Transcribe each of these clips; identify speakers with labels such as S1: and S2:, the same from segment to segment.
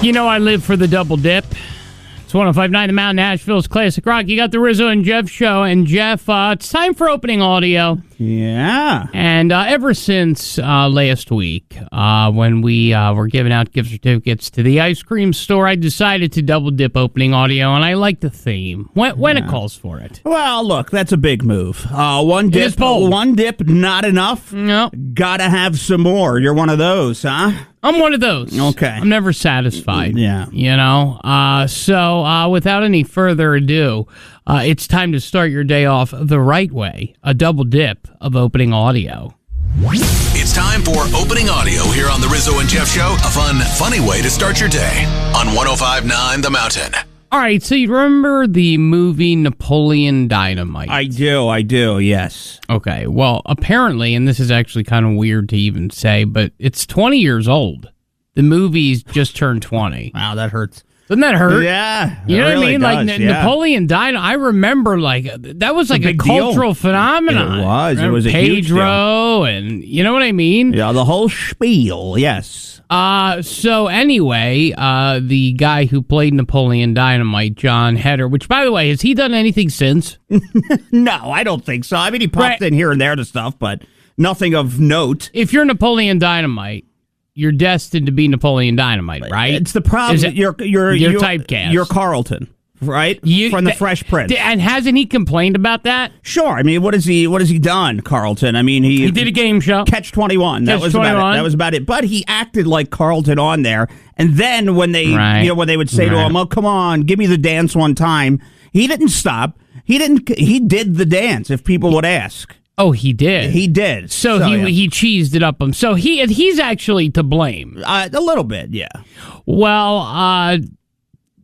S1: You know I live for the double dip. It's 105.9 The Mountain, Nashville's Classic Rock. You got the Rizzo and Jeff show. And Jeff, it's time for opening audio.
S2: Yeah.
S1: And ever since last week, when we were giving out gift certificates to the ice cream store, I decided to double dip opening audio, and I like the theme when it calls for it.
S2: Well, look, that's a big move. One dip, not enough.
S1: No.
S2: Gotta have some more. You're one of those, huh?
S1: I'm one of those.
S2: Okay.
S1: I'm never satisfied.
S2: Yeah.
S1: You know? So without any further ado, it's time to start your day off the right way. A double dip of opening audio.
S3: It's time for opening audio here on the Rizzo and Jeff Show. A fun, funny way to start your day on 105.9 The Mountain.
S1: All right, so you remember the movie Napoleon Dynamite?
S2: I do, yes.
S1: Okay, well, apparently, and this is actually kind of weird to even say, but it's 20 years old. The movie's just turned 20.
S2: Wow, that hurts.
S1: Doesn't that hurt?
S2: Yeah.
S1: You know
S2: really
S1: what I mean?
S2: does,
S1: Napoleon Dynamite, I remember, that was like a cultural phenomenon.
S2: It was. It was a huge deal.
S1: Pedro, and you know what I mean?
S2: Yeah, the whole spiel, yes.
S1: So anyway, the guy who played Napoleon Dynamite, John Heder, which, by the way, has he done anything since?
S2: No, I don't think so. I mean, he popped in here and there to stuff, but nothing of note.
S1: If you're Napoleon Dynamite, you're destined to be Napoleon Dynamite, right?
S2: It's the problem. You're
S1: typecast.
S2: You're Carlton, right? From the Fresh Prince.
S1: And hasn't he complained about that?
S2: Sure. I mean, what has he done, Carlton? I mean, he
S1: did a game show.
S2: Catch 21. That was about it. But he acted like Carlton on there. And then when they when they would say to him, "Oh, come on, give me the dance one time," he didn't stop. He did the dance if people would ask.
S1: Oh, he did.
S2: He did.
S1: So he cheesed it up him. So he's actually to blame.
S2: A little bit, yeah.
S1: Well,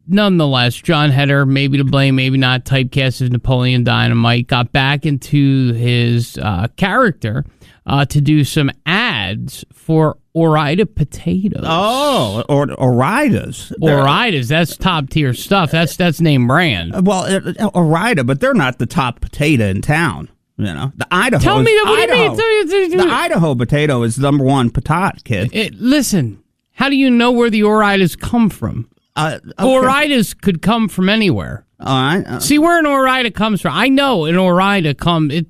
S1: nonetheless, John Heder, maybe to blame, maybe not. Typecast as Napoleon Dynamite, got back into his character to do some ads for Ore-Ida potatoes.
S2: Oh, Ore-Idas.
S1: Ore-Idas, that's top tier stuff. That's name brand.
S2: Well, Ore-Ida, but they're not the top potato in town. You know, the Idaho.
S1: Tell me that. What
S2: Idaho.
S1: do you mean?
S2: The Idaho potato is the number one patat, kid.
S1: Listen, how do you know where the Ore-Idas come from?
S2: Okay.
S1: Ore-Idas could come from anywhere.
S2: All right.
S1: See where an Ore-Ida comes from. I know an Ore-Ida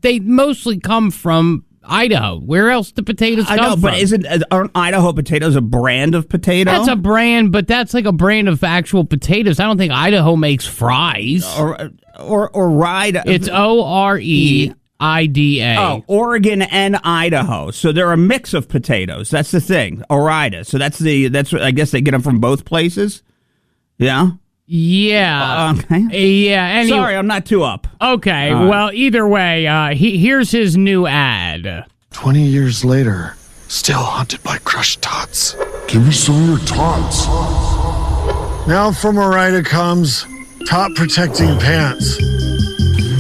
S1: they mostly come from Idaho. Where else do potatoes come from?
S2: But aren't Idaho potatoes a brand of potato?
S1: That's a brand, but that's like a brand of actual potatoes. I don't think Idaho makes fries.
S2: Or Ore-Ida.
S1: It's OREIDA.
S2: Oh, Oregon and Idaho. So they're a mix of potatoes. That's the thing. Ore-Ida. So that's I guess they get them from both places. Yeah.
S1: Yeah.
S2: Okay.
S1: Yeah. Anyway.
S2: Sorry, I'm not too up.
S1: Okay. Well, either way, here's his new ad.
S4: 20 years later, still haunted by crushed tots.
S5: Give me some of your tots.
S4: Now from Ore-Ida comes tot protecting pants.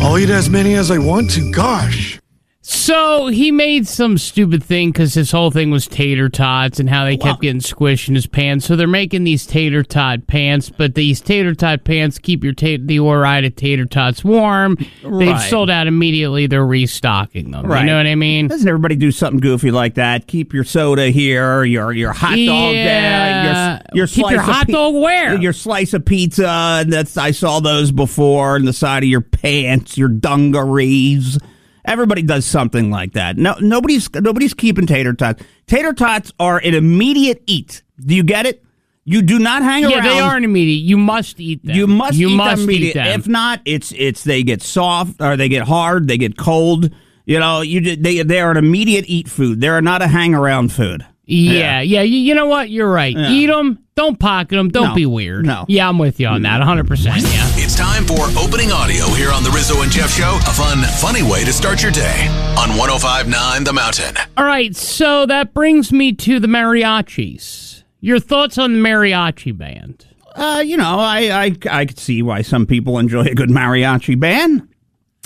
S4: I'll eat as many as I want to. Gosh.
S1: So he made some stupid thing because his whole thing was tater tots and how they kept getting squished in his pants. So they're making these tater tot pants, but these tater tot pants keep the Ore-Ida tater tots warm. They've sold out immediately. They're restocking them. Right. You know what I mean?
S2: Doesn't everybody do something goofy like that? Keep your soda here, your hot dog there, your
S1: keep
S2: slice
S1: your hot dog where?
S2: Your slice of pizza. And I saw those before on the side of your pants, your dungarees. Everybody does something like that. No, nobody's keeping tater tots. Tater tots are an immediate eat. Do you get it? You do not hang around.
S1: Yeah, they are an immediate. You must eat them.
S2: You must eat them
S1: immediate.
S2: If not, it's they get soft or they get hard. They get cold. You know, they are an immediate eat food. They are not a hang around food.
S1: Yeah. You know what? You're right. Yeah. Eat them. Don't pocket them. Don't be weird.
S2: No.
S1: Yeah, I'm with you on that. 100%. Yeah.
S3: It's time for opening audio here on the Rizzo and Jeff Show. A fun, funny way to start your day on 105.9 The Mountain.
S1: All right, so that brings me to the mariachis. Your thoughts on the mariachi band?
S2: I could see why some people enjoy a good mariachi band.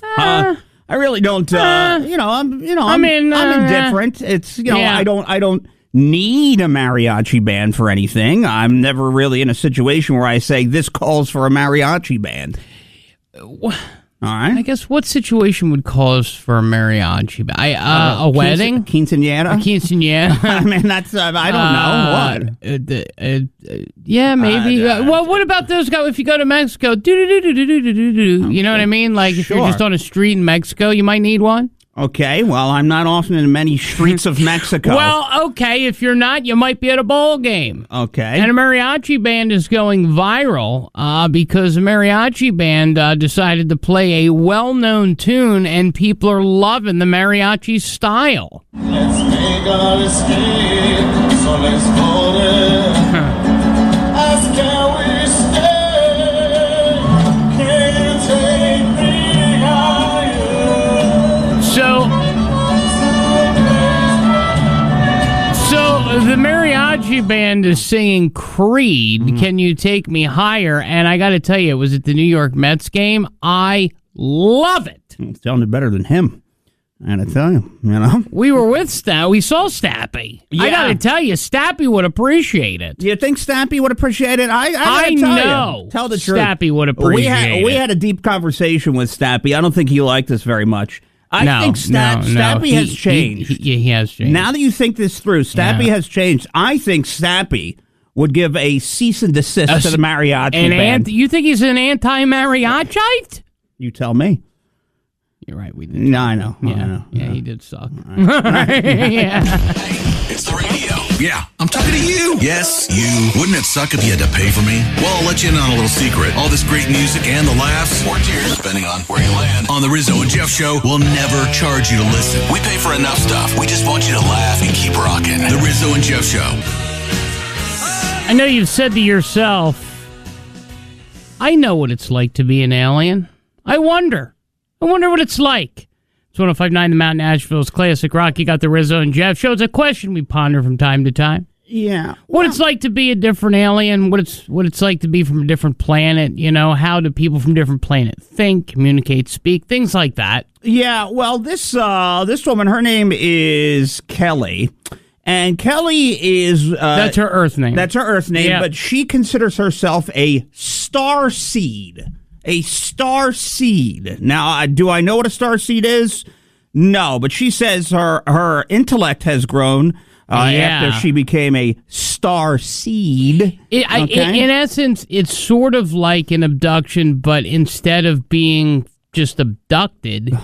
S2: I really don't. I'm indifferent. It's I don't need a mariachi band for anything. I'm never really in a situation where I say this calls for a mariachi band. All right.
S1: I guess what situation would cause for a mariachi? A wedding?
S2: A quinceañera?
S1: A quinceañera.
S2: I mean, that's, I don't know. What?
S1: Yeah, maybe. Well, what about those guys? If you go to Mexico, you know what I mean? Like, if you're just on a street in Mexico, you might need one.
S2: Okay, well, I'm not often in many streets of Mexico.
S1: Well, okay, if you're not, you might be at a ball game.
S2: Okay.
S1: And a mariachi band is going viral because a mariachi band decided to play a well-known tune, and people are loving the mariachi style.
S6: Let's make our escape, so let's go there. Ask can we stay? Can you take me higher? So
S1: the mariachi band is singing Creed, Can You Take Me Higher? And I got to tell you, it was at the New York Mets game. I love it.
S2: It sounded better than him. I gotta tell you,
S1: We were with Stappy. We saw Stappy.
S2: Yeah.
S1: I gotta tell you, Stappy would appreciate it.
S2: Do you think Stappy would appreciate it? I
S1: know.
S2: Tell the truth.
S1: Stappy would appreciate it.
S2: We had a deep conversation with Stappy. I don't think he liked us very much. I think Stappy has changed.
S1: He has changed.
S2: Now that you think this through, Stappy has changed. I think Stappy would give a cease and desist to the mariachi band.
S1: You think he's an anti-mariachite?
S2: You tell me.
S1: You're right, we did.
S2: No, I know.
S1: Yeah, he did suck.
S3: Hey, it's the radio. Yeah, I'm talking to you. Yes, you. Wouldn't it suck if you had to pay for me? Well, I'll let you in on a little secret. All this great music and the laughs, or tears, depending on where you land, on the Rizzo and Jeff Show, will never charge you to listen. We pay for enough stuff. We just want you to laugh and keep rocking. The Rizzo and Jeff Show.
S1: I know you've said to yourself, I know what it's like to be an alien. I wonder what it's like. It's 105.9 The Mountain, Asheville's classic rock. You got the Rizzo and Jeff Show. It's a question we ponder from time to time.
S2: Yeah.
S1: What it's like to be a different alien, what it's like to be from a different planet, how do people from different planet think, communicate, speak, things like that.
S2: Yeah, well, this woman, her name is Kelly. And Kelly is...
S1: that's her Earth name.
S2: That's her Earth name, yeah. But she considers herself a star seed. A star seed. Now, do I know what a star seed is? No, but she says her intellect has grown after she became a star seed.
S1: In essence, it's sort of like an abduction, but instead of being just abducted,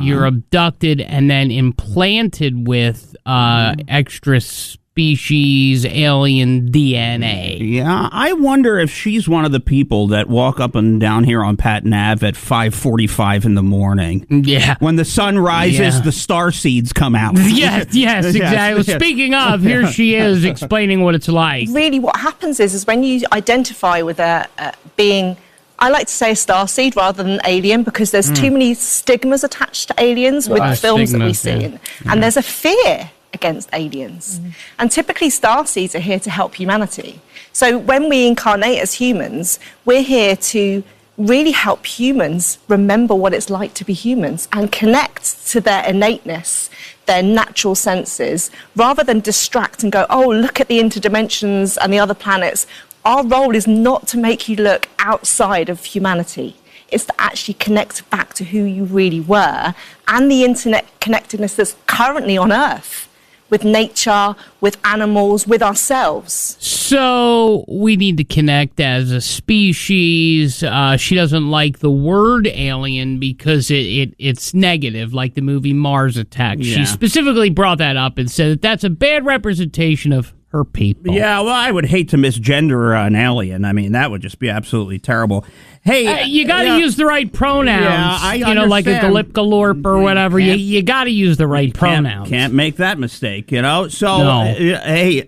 S1: you're abducted and then implanted with extra species alien DNA.
S2: Yeah, I wonder if she's one of the people that walk up and down here on Patton Ave at 5:45 in the morning.
S1: Yeah.
S2: When the sun rises, the star seeds come out.
S1: Yes, exactly. Yes. Speaking of, here she is explaining what it's like.
S7: Really what happens is when you identify with a being, I like to say a starseed rather than an alien because there's too many stigmas attached to aliens with the films that we see. And there's a fear against aliens. And typically starseeds are here to help humanity. So when we incarnate as humans, we're here to really help humans remember what it's like to be humans and connect to their innateness, their natural senses, rather than distract and go, oh, look at the interdimensions and the other planets. Our role is not to make you look outside of humanity. It's to actually connect back to who you really were and the internet connectedness that's currently on Earth. With nature, with animals, with ourselves.
S1: So we need to connect as a species. She doesn't like the word alien because it's negative, like the movie Mars Attacks. Yeah. She specifically brought that up and said that that's a bad representation of her people.
S2: Yeah, well, I would hate to misgender an alien. I mean, that would just be absolutely terrible. Hey,
S1: you got to use the right pronouns.
S2: Yeah, I understand.
S1: Like a galip-galorp or whatever. You got to use the right pronouns.
S2: Can't make that mistake, So,
S1: no.
S2: Hey,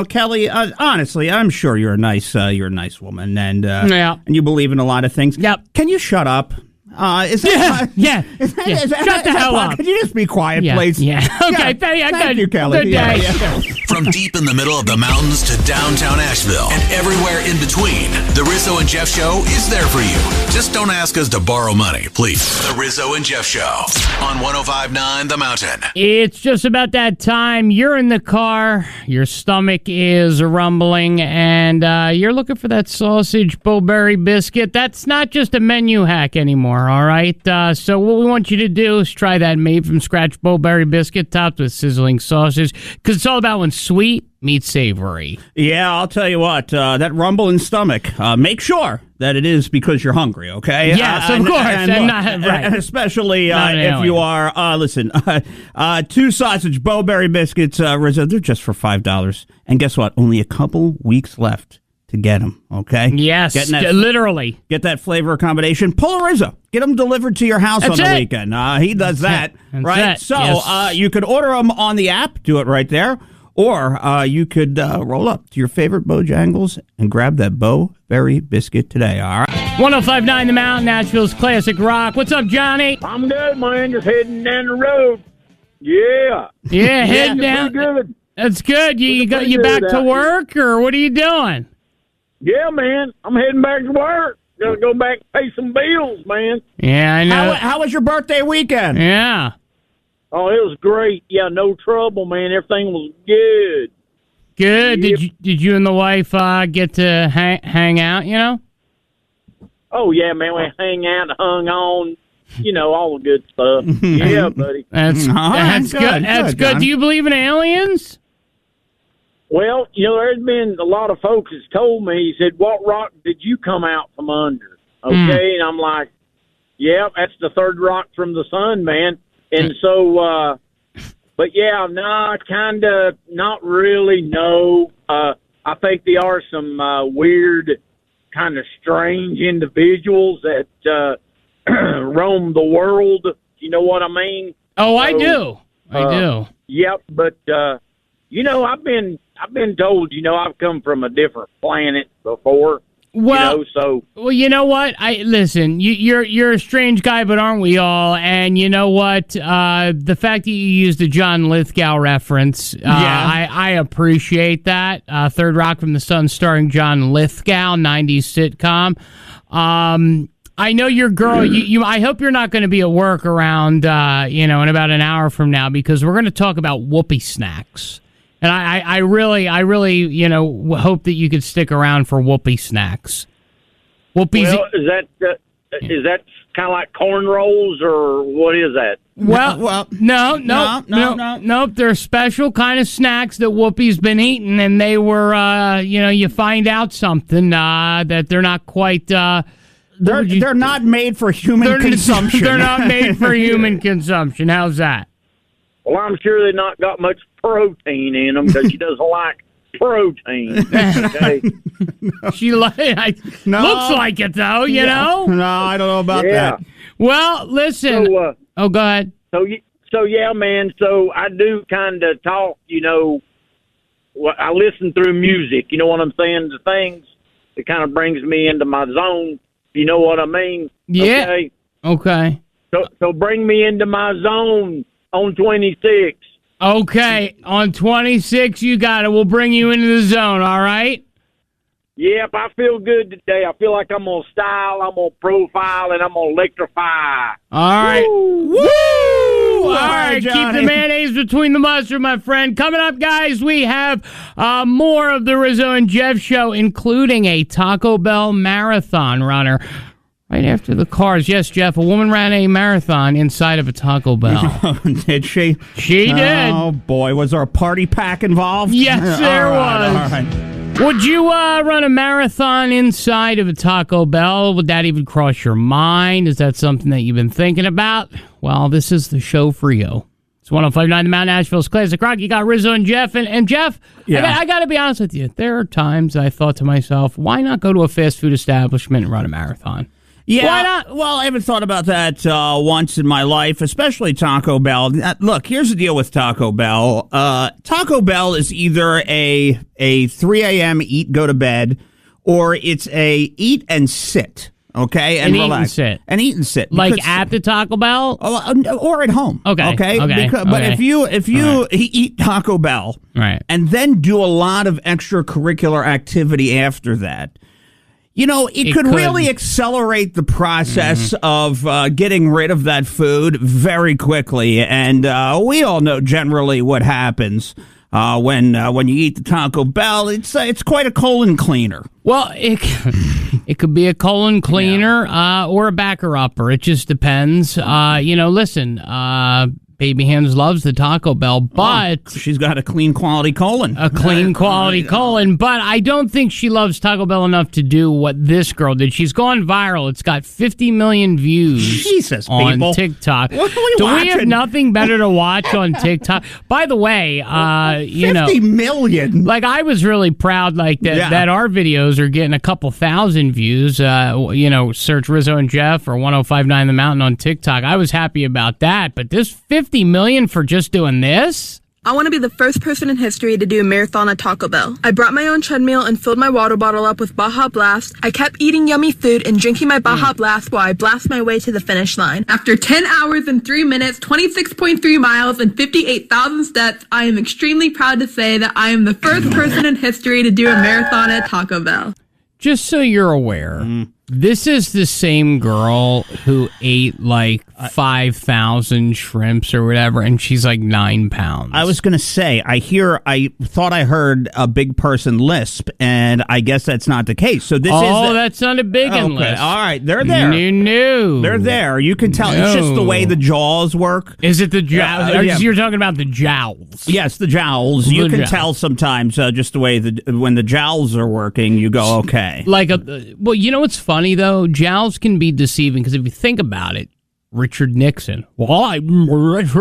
S2: Kelly. Honestly, I'm sure you're a nice woman, and you believe in a lot of things.
S1: Yep.
S2: Can you shut up?
S1: Shut the hell up.
S2: Could you just be quiet, please?
S1: Yeah. Okay.
S2: Thank you, Kelly.
S1: Good day.
S2: Yeah.
S3: From deep in the middle of the mountains to downtown Asheville and everywhere in between, the Rizzo and Jeff Show is there for you. Just don't ask us to borrow money, please. The Rizzo and Jeff Show on 105.9 The Mountain.
S1: It's just about that time. You're in the car, your stomach is rumbling, and you're looking for that sausage bowberry biscuit. That's not just a menu hack anymore. are, all right? So what we want you to do is try that made-from-scratch Bowberry biscuit topped with sizzling sausage, because it's all about when sweet meets savory.
S2: Yeah, I'll tell you what, that rumbling stomach, make sure that it is because you're hungry, okay?
S1: Yes, of course.
S2: And especially if you are, listen, 2 sausage Bowberry biscuits, Rizzo, they're just for $5. And guess what? Only a couple weeks left to get them, okay?
S1: Yes, literally.
S2: Get that flavor combination. Pull a Rizzo. Get them delivered to your house on the weekend. He does that, right? So you could order them on the app. Do it right there. Or you could roll up to your favorite Bojangles and grab that Bowberry biscuit today, all right?
S1: 105.9 The Mountain, Nashville's classic rock. What's up, Johnny?
S8: I'm good, man. Just heading down the road. Yeah.
S1: Yeah, heading down.
S8: Good.
S1: That's good. You back to work, or what are you doing?
S8: Yeah, man. I'm heading back to work. Gonna go back and pay some bills, man.
S1: Yeah, I know.
S2: How was your birthday weekend?
S1: Yeah.
S8: Oh, it was great. Yeah, no trouble, man. Everything was good.
S1: Good.
S8: Yep.
S1: Did you and the wife get to hang out, you know?
S8: Oh, yeah, man. We hung out, hung on, all the good stuff. Yeah, buddy.
S1: That's good. That's good. Do you believe in aliens?
S8: Well, there's been a lot of folks that's told me, he said, what rock did you come out from under? Okay, and I'm like, yeah, that's the third rock from the sun, man. And so, but yeah, no, kind of not really, no. I think there are some weird, kind of strange individuals that roam the world. You know what I mean?
S1: Oh, I do. I do.
S8: Yep, but, I've been told, I've come from a different planet before.
S1: Well,
S8: so
S1: well, you know what? Listen. You're a strange guy, but aren't we all? And you know what? The fact that you used a John Lithgow reference, I appreciate that. Third Rock from the Sun, starring John Lithgow, '90s sitcom. I know your girl. I hope you're not going to be at work around, in about an hour from now, because we're going to talk about Whoopi snacks. And I really, hope that you could stick around for Whoopi snacks. Whoopi's.
S8: Well, is that kind of like corn rolls, or what is that?
S1: Well, no. They're special kind of snacks that Whoopi's been eating, and they were, you find out something that they're not quite.
S2: They're not made for human consumption.
S1: They're not made for human consumption. How's that?
S8: Well, I'm sure they've not got much protein in them because she doesn't like protein. Okay?
S1: She looks like it, though, you know?
S2: No, I don't know about that.
S1: Well, listen.
S8: So,
S1: go ahead.
S8: So, yeah, man. So I do kind of talk, I listen through music. You know what I'm saying? The things that kind of brings me into my zone. You know what I mean?
S1: Yeah. Okay.
S8: So bring me into my zone. On 26.
S1: Okay, on 26, you got it. We'll bring you into the zone, all right?
S8: Yep, I feel good today. I feel like I'm going to style, I'm going to profile, and I'm going to electrify.
S1: All right. Woo! All right, keep
S2: Johnny.
S1: the mayonnaise between the mustard, my friend. Coming up, guys, we have more of the Rizzo and Jeff show, including a Taco Bell marathon runner. Right after the cars. Yes, Jeff, a woman ran a marathon inside of a Taco Bell.
S2: Did she?
S1: She did.
S2: Oh, boy. Was there a party pack involved?
S1: Yes, there was.
S2: All right.
S1: Would you run a marathon inside of a Taco Bell? Would that even cross your mind? Is that something that you've been thinking about? Well, this is the show for you. It's 105.9 The Mount Nashville's Classic Rock. You got Rizzo and Jeff. And Jeff, I got to be honest with you. There are times I thought to myself, why not go to a fast food establishment and run a marathon?
S2: Yeah.
S1: Why not?
S2: Well, I haven't thought about that once in my life, especially Taco Bell. Look, here's the deal with Taco Bell. Taco Bell is either a 3 a.m. eat, go to bed, or it's a eat and sit, okay? And relax.
S1: Eat and sit.
S2: And eat and sit.
S1: Like at the Taco Bell?
S2: Or at home.
S1: Okay.
S2: But if you eat Taco Bell and then do a lot of extracurricular activity after that, it could really accelerate the process of getting rid of that food very quickly. And we all know generally what happens. when you eat the Taco Bell. It's quite a colon cleaner.
S1: Well, it could be a colon cleaner or a backer-upper. It just depends. Listen, Baby Hands loves the Taco Bell, but...
S2: she's got a clean quality colon.
S1: A clean quality colon, but I don't think she loves Taco Bell enough to do what this girl did. She's gone viral. It's got 50 million views on TikTok.
S2: What are we
S1: do
S2: watching?
S1: We have nothing better to watch on TikTok? By the way,
S2: 50 million.
S1: Like, I was really proud that our videos are getting a couple thousand views. Search Rizzo and Jeff or 1059 The Mountain on TikTok. I was happy about that, but this 50 million for just doing this?
S9: I want to be the first person in history to do a marathon at Taco Bell. I brought my own treadmill and filled my water bottle up with Baja Blast. I kept eating yummy food and drinking my Baja Blast while I blast my way to the finish line. After 10 hours and 3 minutes, 26.3 miles, and 58,000 steps, I am extremely proud to say that I am the first person in history to do a marathon at Taco Bell.
S1: Just so you're aware, this is the same girl who ate like 5,000 shrimps or whatever, and she's like 9 pounds.
S2: I was going to say, I thought I heard a big person lisp, and I guess that's not the case. So this
S1: that's not a big one lisp.
S2: All right, they're there.
S1: No.
S2: They're there. You can tell. It's just the way the jaws work.
S1: Is it the jowls?
S2: Yeah.
S1: You're talking about the jowls.
S2: Yes, the jowls. You can tell sometimes just the way when the jowls are working, you go, okay.
S1: Well, you know what's funny, though? Jowls can be deceiving, because if you think about it, Richard Nixon. Richard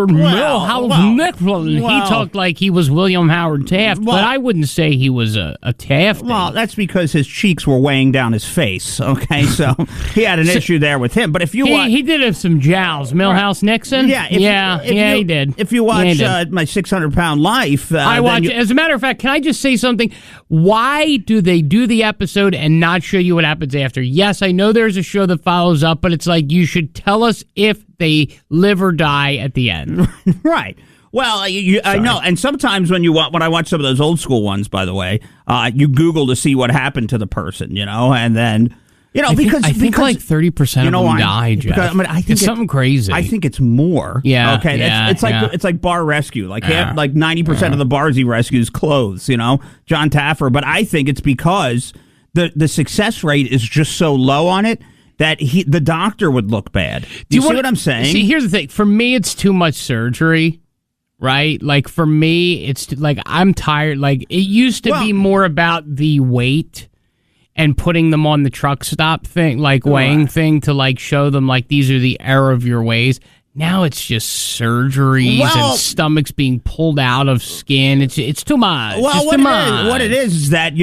S1: Milhouse Nixon. He talked like he was William Howard Taft, but I wouldn't say he was a Taft.
S2: Well, that's because his cheeks were weighing down his face, okay? So he had an issue there with him. But if you watch...
S1: He did have some jowls. Milhouse Nixon? He did.
S2: If you watch My 600-Pound Life...
S1: I watch it. As a matter of fact, can I just say something? Why do they do the episode and not show you what happens after? Yes, I know there's a show that follows up, but it's like you should tell us if they live or die at the end.
S2: Right. Well, I know. And sometimes when I watch some of those old school ones, by the way, you Google to see what happened to the person, and then,
S1: I think like 30% of them die, Jeff.
S2: Because, I think
S1: it's something crazy.
S2: I think it's more.
S1: Yeah.
S2: Okay. It's like bar rescue. Like 90% of the bars he rescues close, John Taffer. But I think it's because the success rate is just so low on it that the doctor would look bad. Do you see what I'm saying?
S1: See, here's the thing. For me, it's too much surgery, right? Like, for me, it's like I'm tired. Like, it used to be more about the weight and putting them on the truck stop thing, like weighing thing to like show them like these are the error of your ways. Now it's just surgeries and stomachs being pulled out of skin. It's too much.
S2: Well, what it is that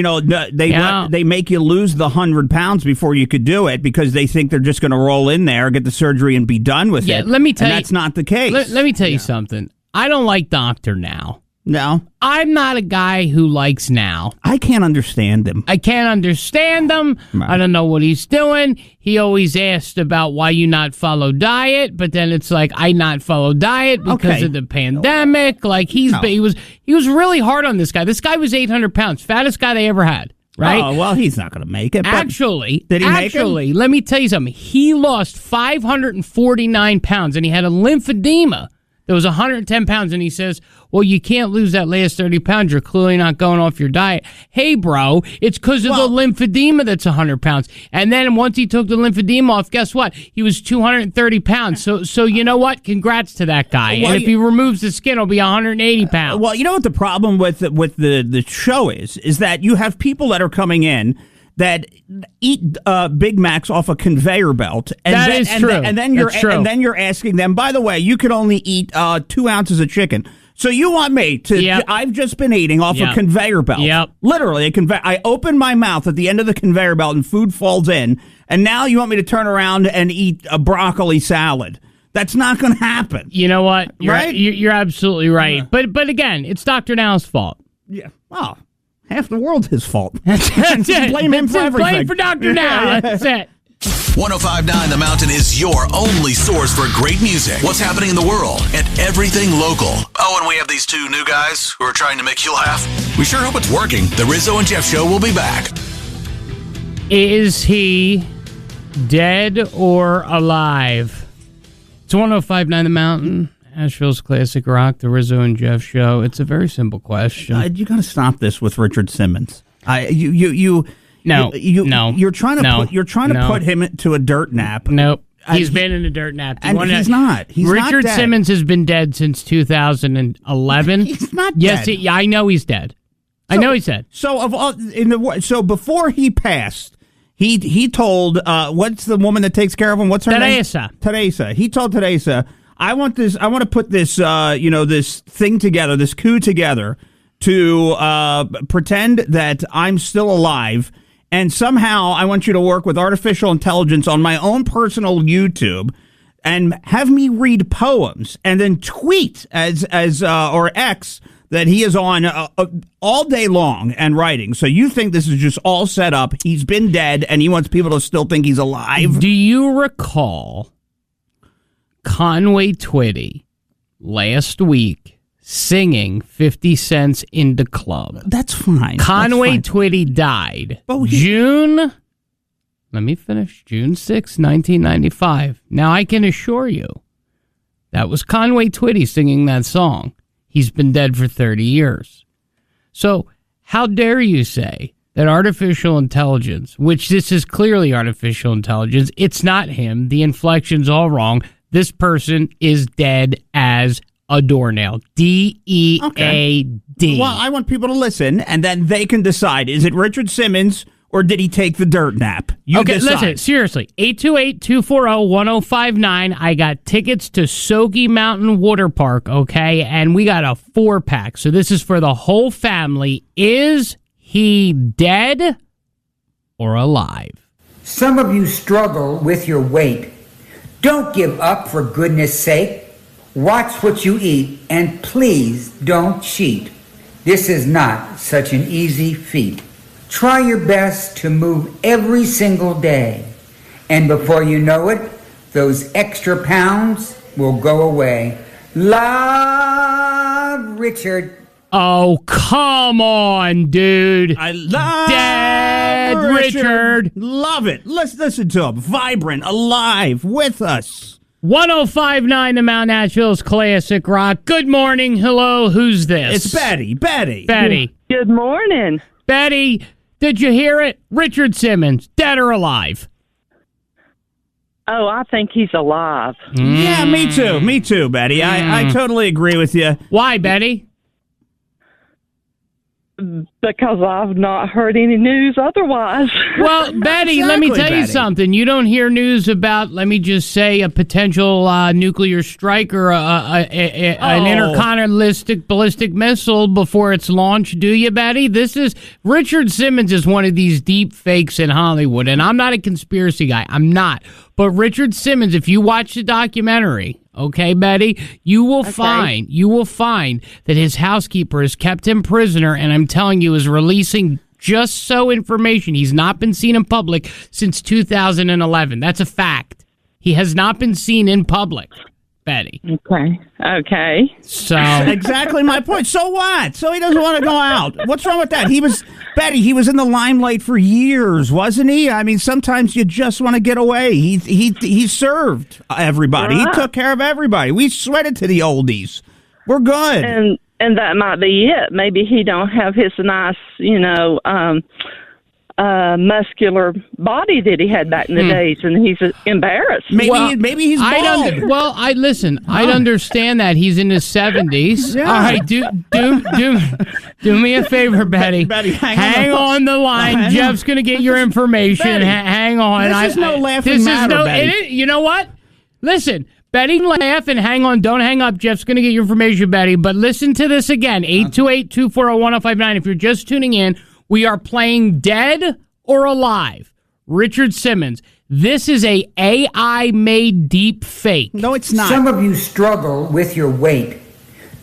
S2: they make you lose the 100 pounds before you could do it because they think they're just going to roll in there, get the surgery, and be done with it.
S1: Let me tell you,
S2: that's not the case.
S1: Let me tell you something. I don't like Doctor Now.
S2: No,
S1: I'm not a guy who likes Now.
S2: I can't understand him.
S1: I can't understand him. Right. I don't know what he's doing. He always asked about why you not follow diet, but then it's like I not follow diet because of the pandemic. Like he was really hard on this guy. This guy was 800 pounds, fattest guy they ever had. Right?
S2: Oh, well, he's not going to make it.
S1: Actually,
S2: did he make it?
S1: Let me tell you something. He lost 549 pounds, and he had a lymphedema. There was 110 pounds, and he says, well, you can't lose that last 30 pounds. You're clearly not going off your diet. Hey, bro, it's because of the lymphedema that's 100 pounds. And then once he took the lymphedema off, guess what? He was 230 pounds. So you know what? Congrats to that guy. Well, and if he removes the skin, it'll be 180 pounds.
S2: Well, you know what the problem with the show is that you have people that are coming in that eat Big Macs off a conveyor belt, and then you're asking them. By the way, you could only eat 2 ounces of chicken. So you want me to?
S1: Yep.
S2: I've just been eating off a conveyor belt.
S1: Yep.
S2: Literally a conveyor. I open my mouth at the end of the conveyor belt, and food falls in. And now you want me to turn around and eat a broccoli salad? That's not going to happen.
S1: You know what?
S2: Right?
S1: You're absolutely right. Yeah. But again, it's Dr. Now's fault.
S2: Yeah. Well, half the world's his fault.
S1: That's it.
S2: Blame him for everything.
S1: Blame for Dr. Now. That's it.
S3: 105.9 The Mountain is your only source for great music, what's happening in the world, and everything local. Oh, and we have these two new guys who are trying to make you laugh. We sure hope it's working. The Rizzo and Jeff Show will be back.
S1: Is he dead or alive? It's 105.9 The Mountain. Asheville's Classic Rock, the Rizzo and Jeff show. It's a very simple question.
S2: You got to stop this with Richard Simmons.
S1: You're
S2: trying to put him into a dirt nap.
S1: Nope. He's been in a dirt nap.
S2: He's not.
S1: Richard
S2: not
S1: Simmons has been dead since 2011.
S2: He's not
S1: dead.
S2: Yes,
S1: I know he's dead. I know he's dead.
S2: So before he passed, he told what's the woman that takes care of him? What's her name? Teresa. He told Teresa, I want to put this this thing together, this coup together to pretend that I'm still alive. And somehow I want you to work with artificial intelligence on my own personal YouTube and have me read poems and then tweet or X that he is on all day long and writing. So you think this is just all set up. He's been dead and he wants people to still think he's alive.
S1: Do you recall Conway Twitty last week singing 50 Cent's In the Club?
S2: That's fine.
S1: Conway Twitty died June 6, 1995. Now, I can assure you, that was Conway Twitty singing that song. He's been dead for 30 years. So, how dare you say that artificial intelligence, which this is clearly artificial intelligence, it's not him, the inflection's all wrong, this person is dead as a doornail. D-E-A-D.
S2: Well, I want people to listen, and then they can decide, is it Richard Simmons or did he take the dirt nap? You decide.
S1: Listen, seriously, 828-240-1059. I got tickets to Soaky Mountain Water Park, okay? And we got a 4-pack. So this is for the whole family. Is he dead or alive?
S10: Some of you struggle with your weight. Don't give up, for goodness sake. Watch what you eat, and please don't cheat. This is not such an easy feat. Try your best to move every single day, and before you know it, those extra pounds will go away. Love, Richard.
S1: Oh, come on, dude.
S2: I love
S1: Dead Richard.
S2: Love it. Let's listen to him. Vibrant, alive, with us.
S1: 105.9 the Mount Nashville's Classic Rock. Good morning. Hello. Who's this?
S2: It's Betty.
S1: Betty.
S11: Good morning.
S1: Betty, did you hear it? Richard Simmons, dead or alive?
S11: Oh, I think he's alive.
S2: Yeah, me too, Betty. I totally agree with you.
S1: Why, Betty?
S11: Because I've not heard any news otherwise.
S1: Well, Betty, let me tell you something. You don't hear news about, let me just say, a potential nuclear strike or an intercontinental ballistic missile before it's launched, do you, Betty? Richard Simmons is one of these deep fakes in Hollywood, and I'm not a conspiracy guy. I'm not. But Richard Simmons, if you watch the documentary, okay, Betty, you will find that his housekeeper has kept him prisoner, and I'm telling you, is releasing just so information. He's not been seen in public since 2011. That's a fact. He has not been seen in public, Betty.
S11: Okay.
S1: So
S2: exactly my point. So what? So he doesn't want to go out. What's wrong with that? He was in the limelight for years, wasn't he? I mean, sometimes you just want to get away. He served everybody. Right. He took care of everybody. We sweated to the oldies. We're good.
S11: And that might be it. Maybe he don't have his nice, muscular body that he had back in the days, and he's embarrassed.
S2: Maybe he's bald.
S1: I'd understand that he's in his 70s. Yeah. All right, do me a favor, Betty.
S2: Betty,
S1: hang on the line. Jeff's going to get your information. Hang on.
S2: This is no laughing matter, Betty.
S1: You know what? Listen. Betty, laugh and hang on. Don't hang up. Jeff's going to get your information, Betty. But listen to this again. 828-240-1059. If you're just tuning in, we are playing Dead or Alive. Richard Simmons. This is a AI-made deep fake.
S2: No, it's not.
S10: Some of you struggle with your weight.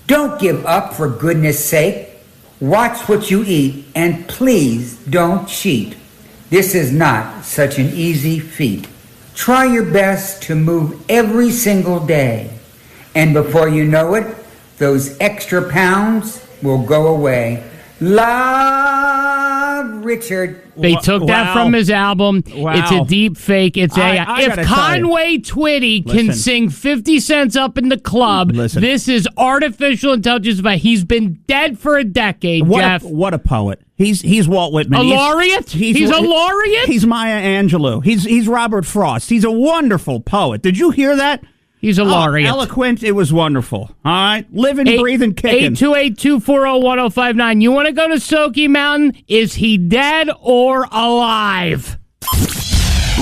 S10: Don't give up, for goodness sake. Watch what you eat, and please don't cheat. This is not such an easy feat. Try your best to move every single day, and before you know it, those extra pounds will go away. Love, Richard.
S1: They took that from his album.
S2: Wow.
S1: It's a deep fake. It's AI. If Conway Twitty can sing 50 Cents Up in the Club, this is artificial intelligence. But he's been dead for a decade, Jeff.
S2: What a poet. He's Walt Whitman.
S1: A laureate? He's a laureate?
S2: He's Maya Angelou. He's Robert Frost. He's a wonderful poet. Did you hear that?
S1: He's a laureate.
S2: Eloquent. It was wonderful. All right. Living, breathing, kicking.
S1: 828-240-1059. You want to go to Smoky Mountain? Is he dead or alive?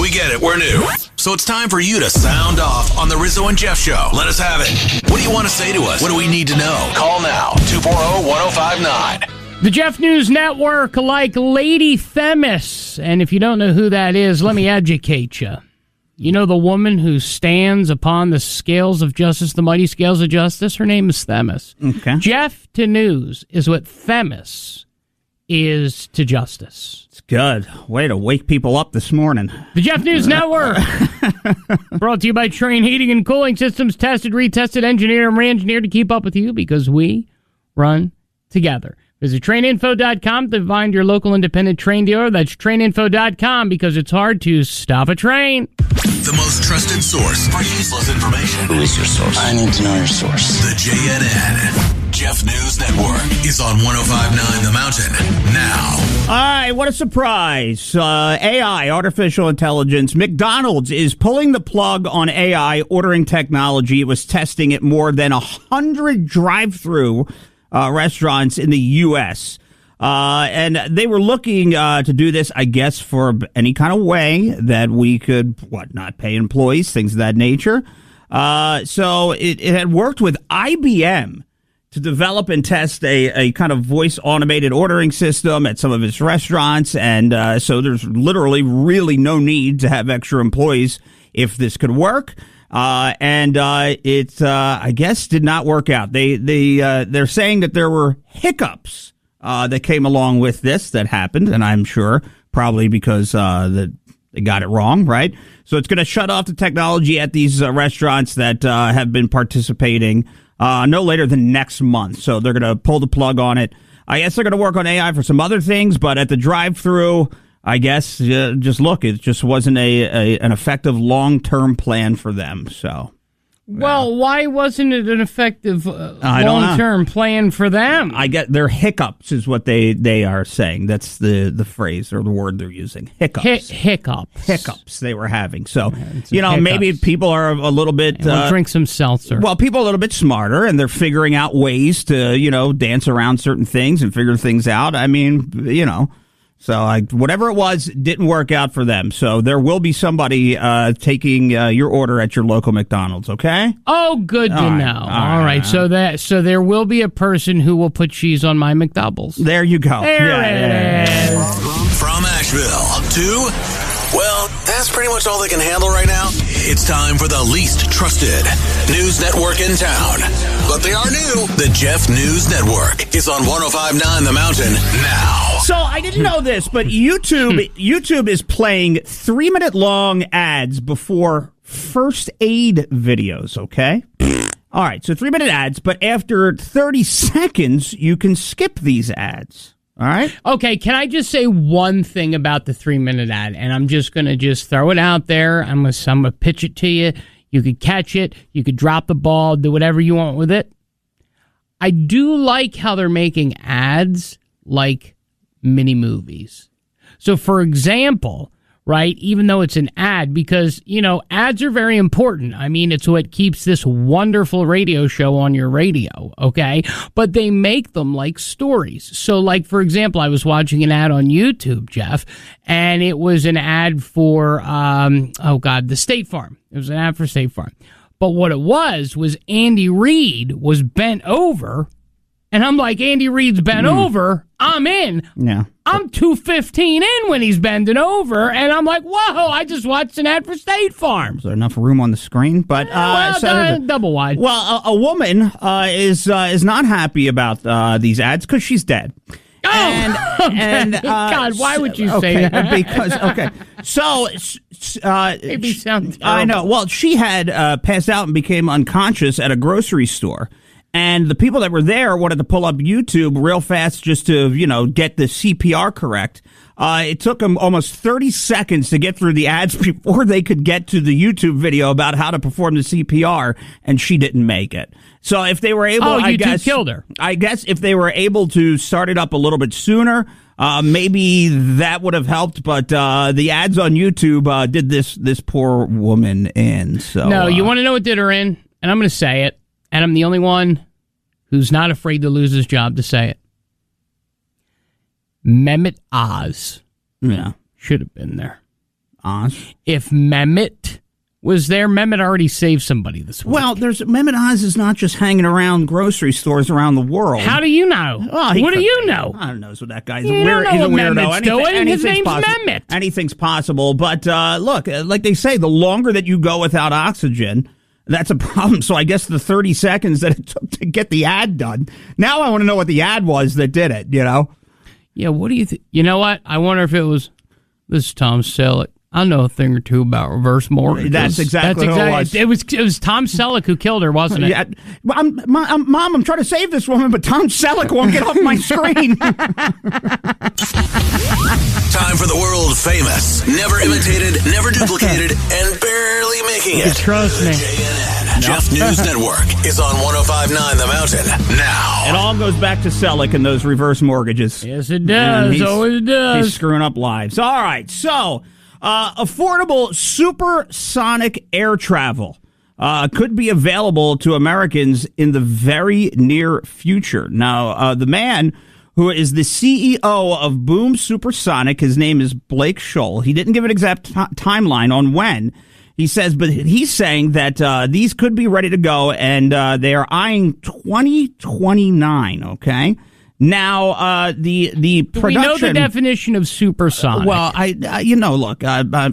S3: We get it. We're new. So it's time for you to sound off on the Rizzo and Jeff Show. Let us have it. What do you want to say to us? What do we need to know? Call now. 240-1059.
S1: The Jeff News Network, like Lady Themis. And if you don't know who that is, let me educate you. You know the woman who stands upon the scales of justice, the mighty scales of justice? Her name is Themis.
S2: Okay.
S1: Jeff to news is what Themis is to justice.
S2: It's good. Way to wake people up this morning.
S1: The Jeff News Network. Brought to you by Train Heating and Cooling Systems. Tested, retested, engineered, and re-engineered to keep up with you because we run together. Visit traininfo.com to find your local independent train dealer. That's traininfo.com because it's hard to stop a train.
S3: The most trusted source for useless information.
S12: Who is your source? I need to know your source.
S3: The JNN Jeff News Network is on 105.9 The Mountain now.
S2: All right, what a surprise. AI, artificial intelligence. McDonald's is pulling the plug on AI ordering technology. It was testing it more than 100 drive-through restaurants in the U.S. And they were looking to do this, I guess, for any kind of way that we could, not pay employees, things of that nature. So it had worked with IBM to develop and test a kind of voice-automated ordering system at some of its restaurants. And so there's literally really no need to have extra employees if this could work. It I guess did not work out. They're saying that there were hiccups that came along with this that happened, and I'm sure probably because they got it wrong, right? So it's going to shut off the technology at these restaurants that have been participating no later than next month. So they're going to pull the plug on it. I guess they're going to work on AI for some other things, but at the drive-through, I guess just look, it just wasn't an effective long-term plan for them. So,
S1: well, why wasn't it an effective long-term plan for them?
S2: I get their hiccups is what they are saying. That's the phrase or the word they're using. Hiccups. Hiccups they were having. So, maybe people are a little bit
S1: we'll drink some seltzer.
S2: Well, people are a little bit smarter and they're figuring out ways to dance around certain things and figure things out. I mean, So whatever it was didn't work out for them. So there will be somebody taking your order at your local McDonald's, okay?
S1: Oh, good to know. All right. So there will be a person who will put cheese on my McDoubles.
S2: There you go.
S1: There it is.
S3: From Asheville to, well, that's pretty much all they can handle right now. It's time for the least trusted news network in town. But they are new. The Jeff News Network is on 105.9 The Mountain now.
S2: So I didn't know this, but YouTube is playing 3-minute long ads before first aid videos, okay? All right, so 3-minute ads, but after 30 seconds, you can skip these ads. All right?
S1: Okay, can I just say one thing about the 3-minute ad? And I'm just going to throw it out there. I'm going to pitch it to you. You could catch it. You could drop the ball, do whatever you want with it. I do like how they're making ads like mini movies. So, for example, right, even though it's an ad, because, ads are very important. I mean, it's what keeps this wonderful radio show on your radio, okay? But they make them like stories. So, like, for example, I was watching an ad on YouTube, Jeff, and it was an ad for, the State Farm. It was an ad for State Farm. But what it was Andy Reid was bent over, and I'm like, Andy Reid's bent over, I'm in.
S2: Yeah.
S1: I'm 2:15 in when he's bending over, and I'm like, whoa, I just watched an ad for State Farm.
S2: Is there enough room on the screen? But
S1: double wide.
S2: Well, a woman is not happy about these ads because she's dead.
S1: Oh, and God, why would you say that?
S2: Because so
S1: maybe sounds terrible.
S2: I know. Well, she had passed out and became unconscious at a grocery store. And the people that were there wanted to pull up YouTube real fast just to, get the CPR correct. It took them almost 30 seconds to get through the ads before they could get to the YouTube video about how to perform the CPR, and she didn't make it. So if they were able,
S1: YouTube killed her.
S2: I guess if they were able to start it up a little bit sooner, maybe that would have helped. But the ads on YouTube did this poor woman in. So
S1: no, you want to know what did her in? And I'm going to say it, and I'm the only one who's not afraid to lose his job to say it. Mehmet Oz.
S2: Yeah.
S1: Should have been there.
S2: Oz?
S1: If Mehmet was there, Mehmet already saved somebody this week.
S2: Well, Mehmet Oz is not just hanging around grocery stores around the world.
S1: How do you know? What do you know?
S2: I don't know what that guy's.
S1: He's a weirdo. His name's Mehmet.
S2: Anything's possible. But look, like they say, the longer that you go without oxygen, that's a problem. So I guess the 30 seconds that it took to get the ad done. Now I want to know what the ad was that did it,
S1: Yeah, what do you think? You know what? I wonder if it was, this is Tom Selleck. I know a thing or two about reverse mortgages.
S2: That's exactly who it was.
S1: It was Tom Selleck who killed her, wasn't it?
S2: Yeah. Mom, I'm trying to save this woman, but Tom Selleck won't get off my screen.
S3: Time for the world famous, never imitated, never duplicated, and barely making it.
S1: Trust me.
S3: JNN, Jeff News Network, is on 105.9 The Mountain now.
S2: It all goes back to Selleck and those reverse mortgages.
S1: Yes, it does. Always does.
S2: He's screwing up lives. All right, so affordable supersonic air travel could be available to Americans in the very near future. Now, the man who is the CEO of Boom Supersonic, his name is Blake Scholl. He didn't give an exact timeline on when. He says, but he's saying that these could be ready to go, and they are eyeing 2029, okay? Now, the production...
S1: Do we know the definition of supersonic?
S2: Well, look,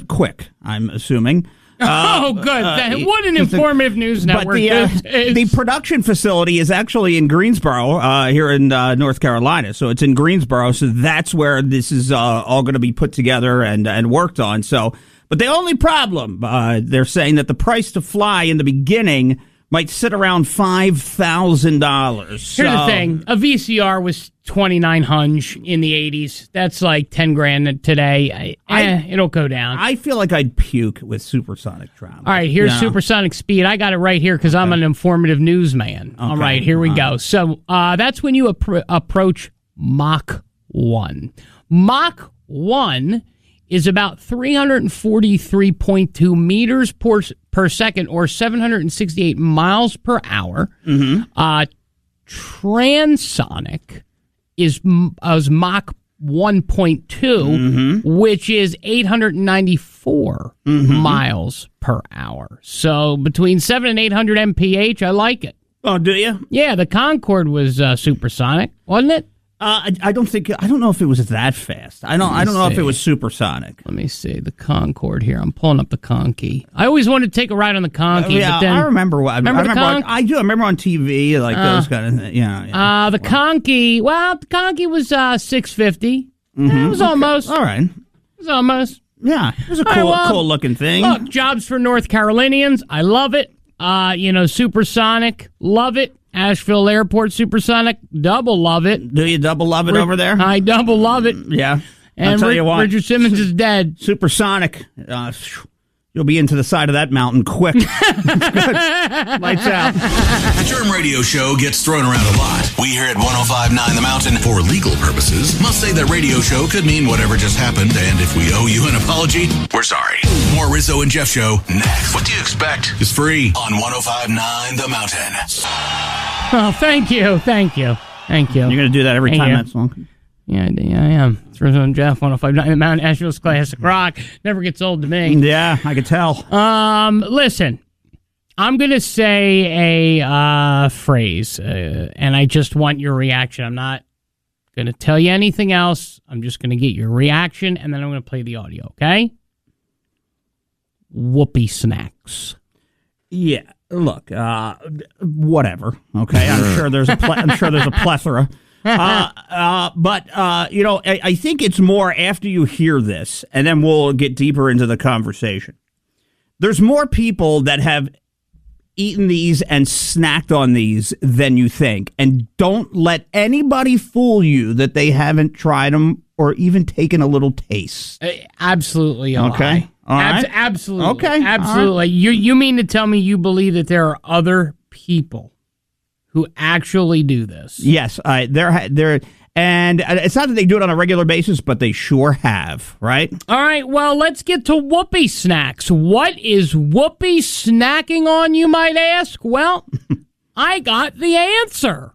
S2: quick, I'm assuming.
S1: Good. What an informative news network.
S2: But the production facility is actually in Greensboro, here in North Carolina. So it's in Greensboro. So that's where this is all going to be put together and worked on. So, but the only problem, they're saying that the price to fly in the beginning might sit around $5,000.
S1: Here's the thing: a VCR was $2,900 in the '80s. That's like $10,000 today. It'll go down.
S2: I feel like I'd puke with supersonic travel.
S1: All right, here's supersonic speed. I got it right here because I'm an informative newsman. Okay. All right, here we go. So that's when you approach Mach 1. Mach 1 is about 343.2 meters per second, or 768 miles per hour. Mm-hmm. Transonic is Mach 1.2, mm-hmm. which is 894 mm-hmm. miles per hour. So between 700 and 800 mph, I like it.
S2: Oh, do you?
S1: Yeah, the Concorde was supersonic, wasn't it?
S2: I don't know if it was that fast. I don't know if it was supersonic.
S1: Let me see the Concorde here. I'm pulling up the Conky. I always wanted to take a ride on the Conky.
S2: Yeah,
S1: but then,
S2: I remember what.
S1: Remember the Conky?
S2: I do. I remember on TV those kind of things. Yeah.
S1: The Conky. Well, the Conky was $650.
S2: Mm-hmm.
S1: It was almost.
S2: All right.
S1: It was almost.
S2: Yeah, it was a cool looking thing.
S1: Look, jobs for North Carolinians. I love it. Supersonic. Love it. Asheville Airport Supersonic, double love it.
S2: Do you double love it over there?
S1: I double love it.
S2: Yeah.
S1: And
S2: I'll tell you what,
S1: Richard Simmons is dead.
S2: Supersonic. You'll be into the side of that mountain quick. Lights out.
S3: The term radio show gets thrown around a lot. We here at 105.9 The Mountain, for legal purposes, must say that radio show could mean whatever just happened, and if we owe you an apology, we're sorry. More Rizzo and Jeff show next. What Do You Expect is free on 105.9 The Mountain.
S1: Oh, thank you.
S2: You're going to do that every time that's long.
S1: Yeah, I am. It's Rizzo and Jeff, 105.9 The Mountain, Asheville's classic rock. Never gets old to me.
S2: Yeah, I could tell.
S1: Listen, I'm going to say a phrase, and I just want your reaction. I'm not going to tell you anything else. I'm just going to get your reaction, and then I'm going to play the audio, okay? Whoopi snacks.
S2: Yeah. Look, whatever. Okay, I'm sure there's a plethora. But I think it's more after you hear this, and then we'll get deeper into the conversation. There's more people that have eaten these and snacked on these than you think. And don't let anybody fool you that they haven't tried them or even taken a little taste.
S1: Absolutely a
S2: Okay.
S1: lie.
S2: All right.
S1: Absolutely.
S2: Okay.
S1: Absolutely.
S2: Right.
S1: You mean to tell me you believe that there are other people who actually do this?
S2: Yes. They're and it's not that they do it on a regular basis, but they sure have, right?
S1: All right, well, let's get to Whoopi snacks. What is Whoopi snacking on, you might ask? Well, I got the answer.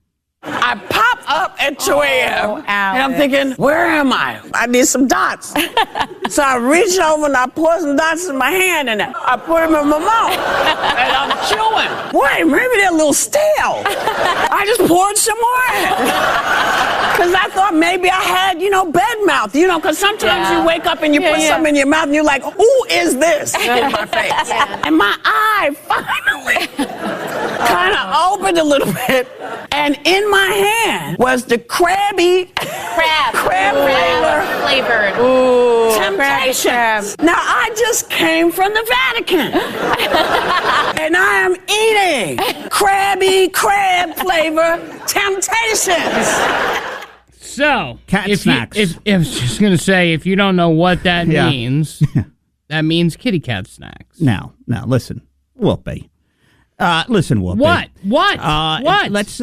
S13: I pop up at 2 a.m. and I'm thinking, where am I? I need some dots. So I reach over and I pour some dots in my hand and I put them in my mouth. And I'm chewing. Wait, maybe they're a little stale. I just poured some more in. Because I thought maybe I had, bed mouth. Because sometimes you wake up and you put something in your mouth and you're like, who is this in my face? And my eye finally kind of opened a little bit. And in my hand was the crab
S14: flavored.
S13: Ooh, Temptations. Now, I just came from the Vatican. And I am eating crab flavor Temptations.
S1: So,
S2: Cat snacks.
S1: If I was just going to say, if you don't know what that means, that means kitty cat snacks.
S2: Now, listen, Whoopi. Listen, Whoopi.
S1: What?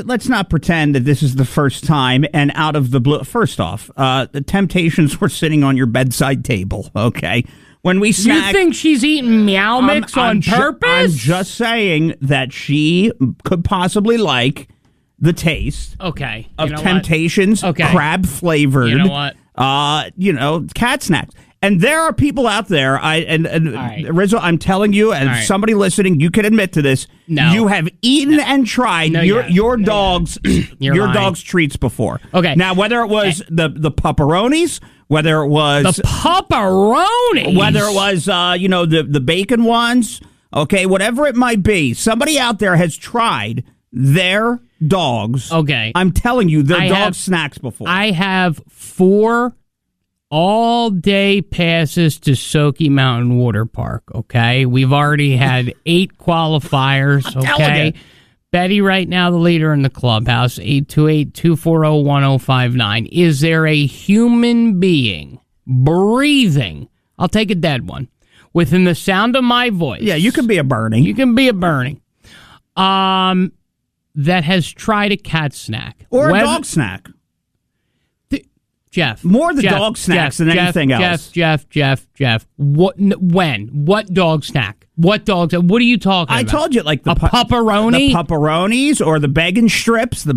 S2: Let's not pretend that this is the first time and out of the blue. First off, the Temptations were sitting on your bedside table, okay? When we snack...
S1: You think she's eating Meow Mix on purpose?
S2: I'm just saying that she could possibly like the taste of Temptations, crab-flavored,
S1: you know what?
S2: Cat snacks. And there are people out there,
S1: right.
S2: Rizzo, I'm telling you, and somebody listening, you can admit to this.
S1: No.
S2: You have eaten and tried your dog's dog's treats before.
S1: Okay.
S2: Now, whether it was the pepperonis, whether it was
S1: the pepperonis,
S2: whether it was the bacon ones, okay, whatever it might be, somebody out there has tried their dogs.
S1: Okay.
S2: I'm telling you, their dog snacks before.
S1: I have 4 all-day passes to Soaky Mountain Water Park, okay? We've already had 8 qualifiers, okay? Betty right now the leader in the clubhouse, 828-240-1059. Is there a human being breathing, I'll take a dead one, within the sound of my voice?
S2: Yeah, you can be a burning.
S1: That has tried a cat snack.
S2: Or a dog snack.
S1: Jeff.
S2: More the dog snacks than anything else.
S1: Jeff. When? What dog snack? What are you talking about?
S2: I told you, like the
S1: pepperoni?
S2: The pepperonis or the bacon strips.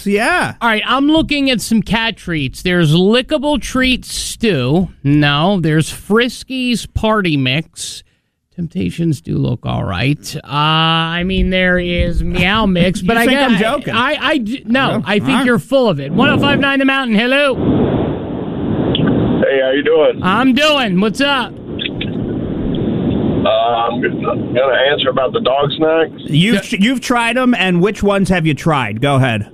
S2: Yeah.
S1: All right, I'm looking at some cat treats. There's Lickable Treat Stew. No. There's Friskies Party Mix. Temptations do look all right. There is Meow Mix, but
S2: I think I'm joking.
S1: I think you're full of it. 105.9 The Mountain. Hello.
S15: Hey, how you doing?
S1: I'm doing. What's up?
S15: I'm gonna answer about the dog snacks.
S2: You've tried them, and which ones have you tried? Go ahead.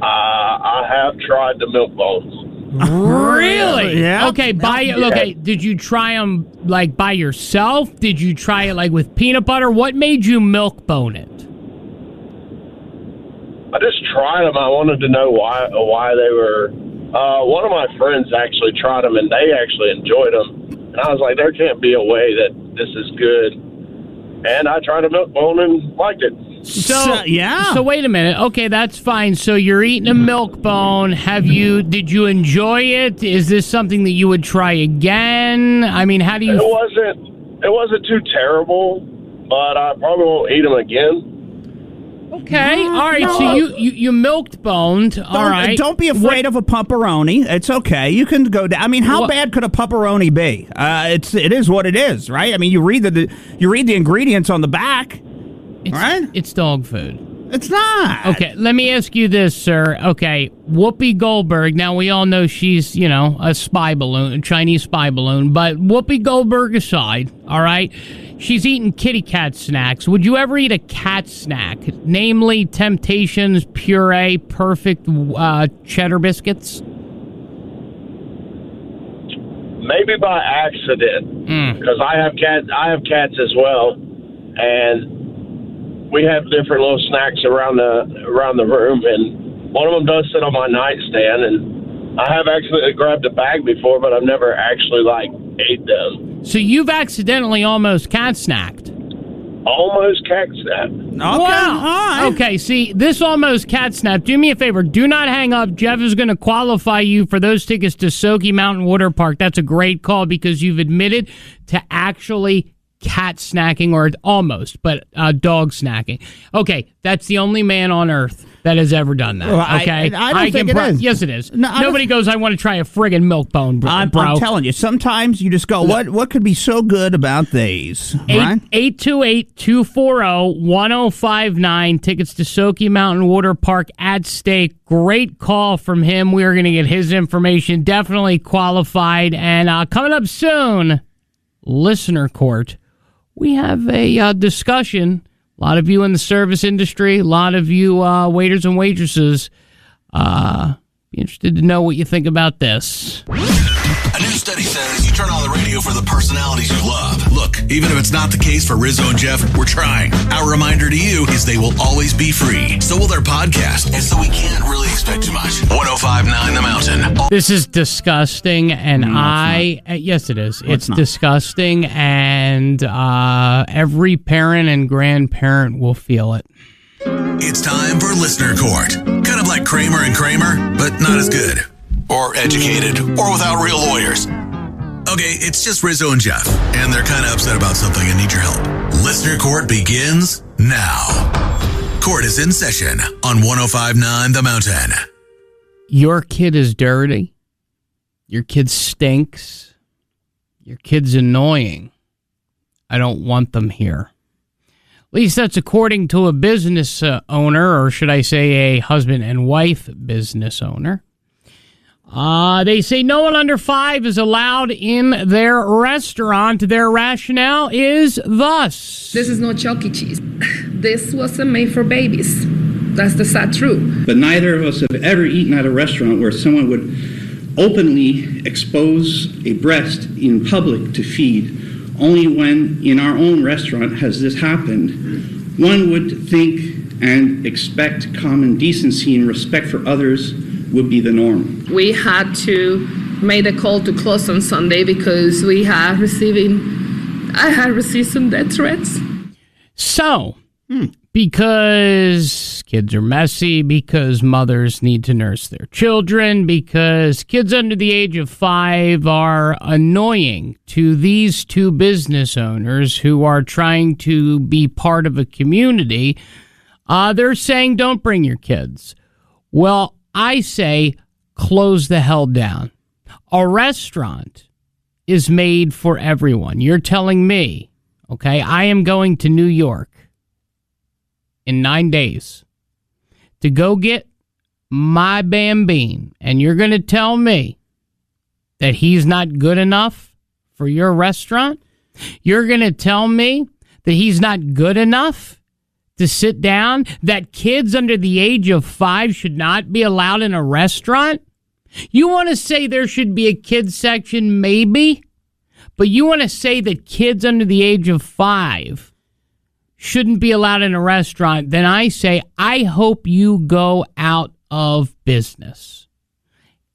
S15: I have tried the milk bones.
S1: Really?
S2: Yeah.
S1: Okay, did you try them like by yourself? Did you try it like with peanut butter? What made you milk bone it?
S15: I just tried them. I wanted to know why they were. One of my friends actually tried them, and they actually enjoyed them. And I was like, there can't be a way that this is good. And I tried a milk bone and liked it.
S1: So wait a minute. Okay, that's fine. So you're eating a milk bone. Did you enjoy it? Is this something that you would try again? How do you...
S15: It wasn't too terrible, but I probably won't eat them again.
S1: Okay, all right. No. So you milked boned. All right.
S2: Don't be afraid of a pepperoni. It's okay. You can go down. How bad could a pepperoni be? It is what it is, right? You read the ingredients on the back.
S1: It's dog food.
S2: It's not.
S1: Okay, let me ask you this, sir. Okay, Whoopi Goldberg. Now we all know she's, a spy balloon, a Chinese spy balloon. But Whoopi Goldberg aside, all right, she's eating kitty cat snacks. Would you ever eat a cat snack, namely Temptations Puree Perfect Cheddar Biscuits?
S15: Maybe by accident, because I have cats as well, and we have different little snacks around the room, and one of them does sit on my nightstand, and I have actually grabbed a bag before, but I've never actually ate them.
S1: So you've accidentally almost cat snacked.
S15: Almost cat snapped.
S2: Okay.
S1: Wow.
S2: All right.
S1: Okay, see, this almost cat snap. Do me a favor. Do not hang up. Jeff is going to qualify you for those tickets to Soaky Mountain Water Park. That's a great call because you've admitted to actually cat snacking, or almost, but dog snacking. Okay, that's the only man on earth that has ever done that.
S2: Well,
S1: Okay,
S2: I don't think it is.
S1: Yes, it is.
S2: No,
S1: Nobody goes, I want to try a friggin' milk bone, bro.
S2: I'm telling you, sometimes you just go, what could be so good about these? Right?
S1: 828-240-1059. Tickets to Soaky Mountain Water Park at stake. Great call from him. We are going to get his information. Definitely qualified. And coming up soon, Listener Court. We have a discussion. A lot of you in the service industry, a lot of you waiters and waitresses, be interested to know what you think about this.
S3: A new study says you turn on the radio for the personalities you love. Look, even if it's not the case for Rizzo and Jeff, we're trying. Our reminder to you is they will always be free. So will their podcast, and so we can't really expect too much. 105.9 The Mountain.
S1: This is disgusting, and yes, it is. It's disgusting, and every parent and grandparent will feel it.
S3: It's time for Listener Court. Kind of like Kramer and Kramer, but not as good. Or educated, or without real lawyers. Okay, it's just Rizzo and Jeff, and they're kind of upset about something and need your help. Listener Court begins now. Court is in session on 105.9 The Mountain.
S1: Your kid is dirty. Your kid stinks. Your kid's annoying. I don't want them here. At least that's according to a business owner, or should I say a husband and wife business owner. They say no one under 5 is allowed in their restaurant. Their rationale is thus.
S14: This is not Chuck E. Cheese. This wasn't made for babies. That's the sad truth.
S16: But neither of us have ever eaten at a restaurant where someone would openly expose a breast in public to feed. Only when in our own restaurant has this happened. One would think and expect common decency and respect for others would be the norm.
S14: We had to make a call to close on Sunday because I had received some death threats.
S1: So, because kids are messy, because mothers need to nurse their children, because kids under the age of 5 are annoying to these two business owners who are trying to be part of a community, they're saying don't bring your kids. Well, I say close the hell down. A restaurant is made for everyone. You're telling me, okay, I am going to New York in 9 days to go get my Bambine, and you're going to tell me that he's not good enough for your restaurant? You're going to tell me that he's not good enough to sit down, that kids under the age of 5 should not be allowed in a restaurant? You want to say there should be a kids section, maybe, but you want to say that kids under the age of 5 shouldn't be allowed in a restaurant, then I say I hope you go out of business.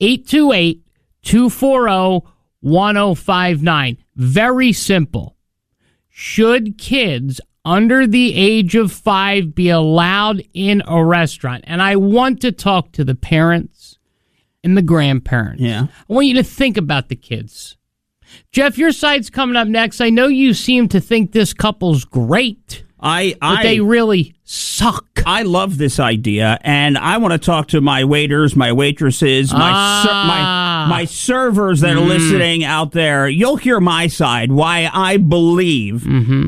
S1: 828-240-1059. Very simple. Should kids under the age of 5 be allowed in a restaurant? And I want to talk to the parents and the grandparents.
S2: Yeah.
S1: I want you to think about the kids. Jeff, your side's coming up next. I know you seem to think this couple's great. But they really suck.
S2: I love this idea, and I want to talk to my waiters, my waitresses, my servers that are listening out there. You'll hear my side, why I believe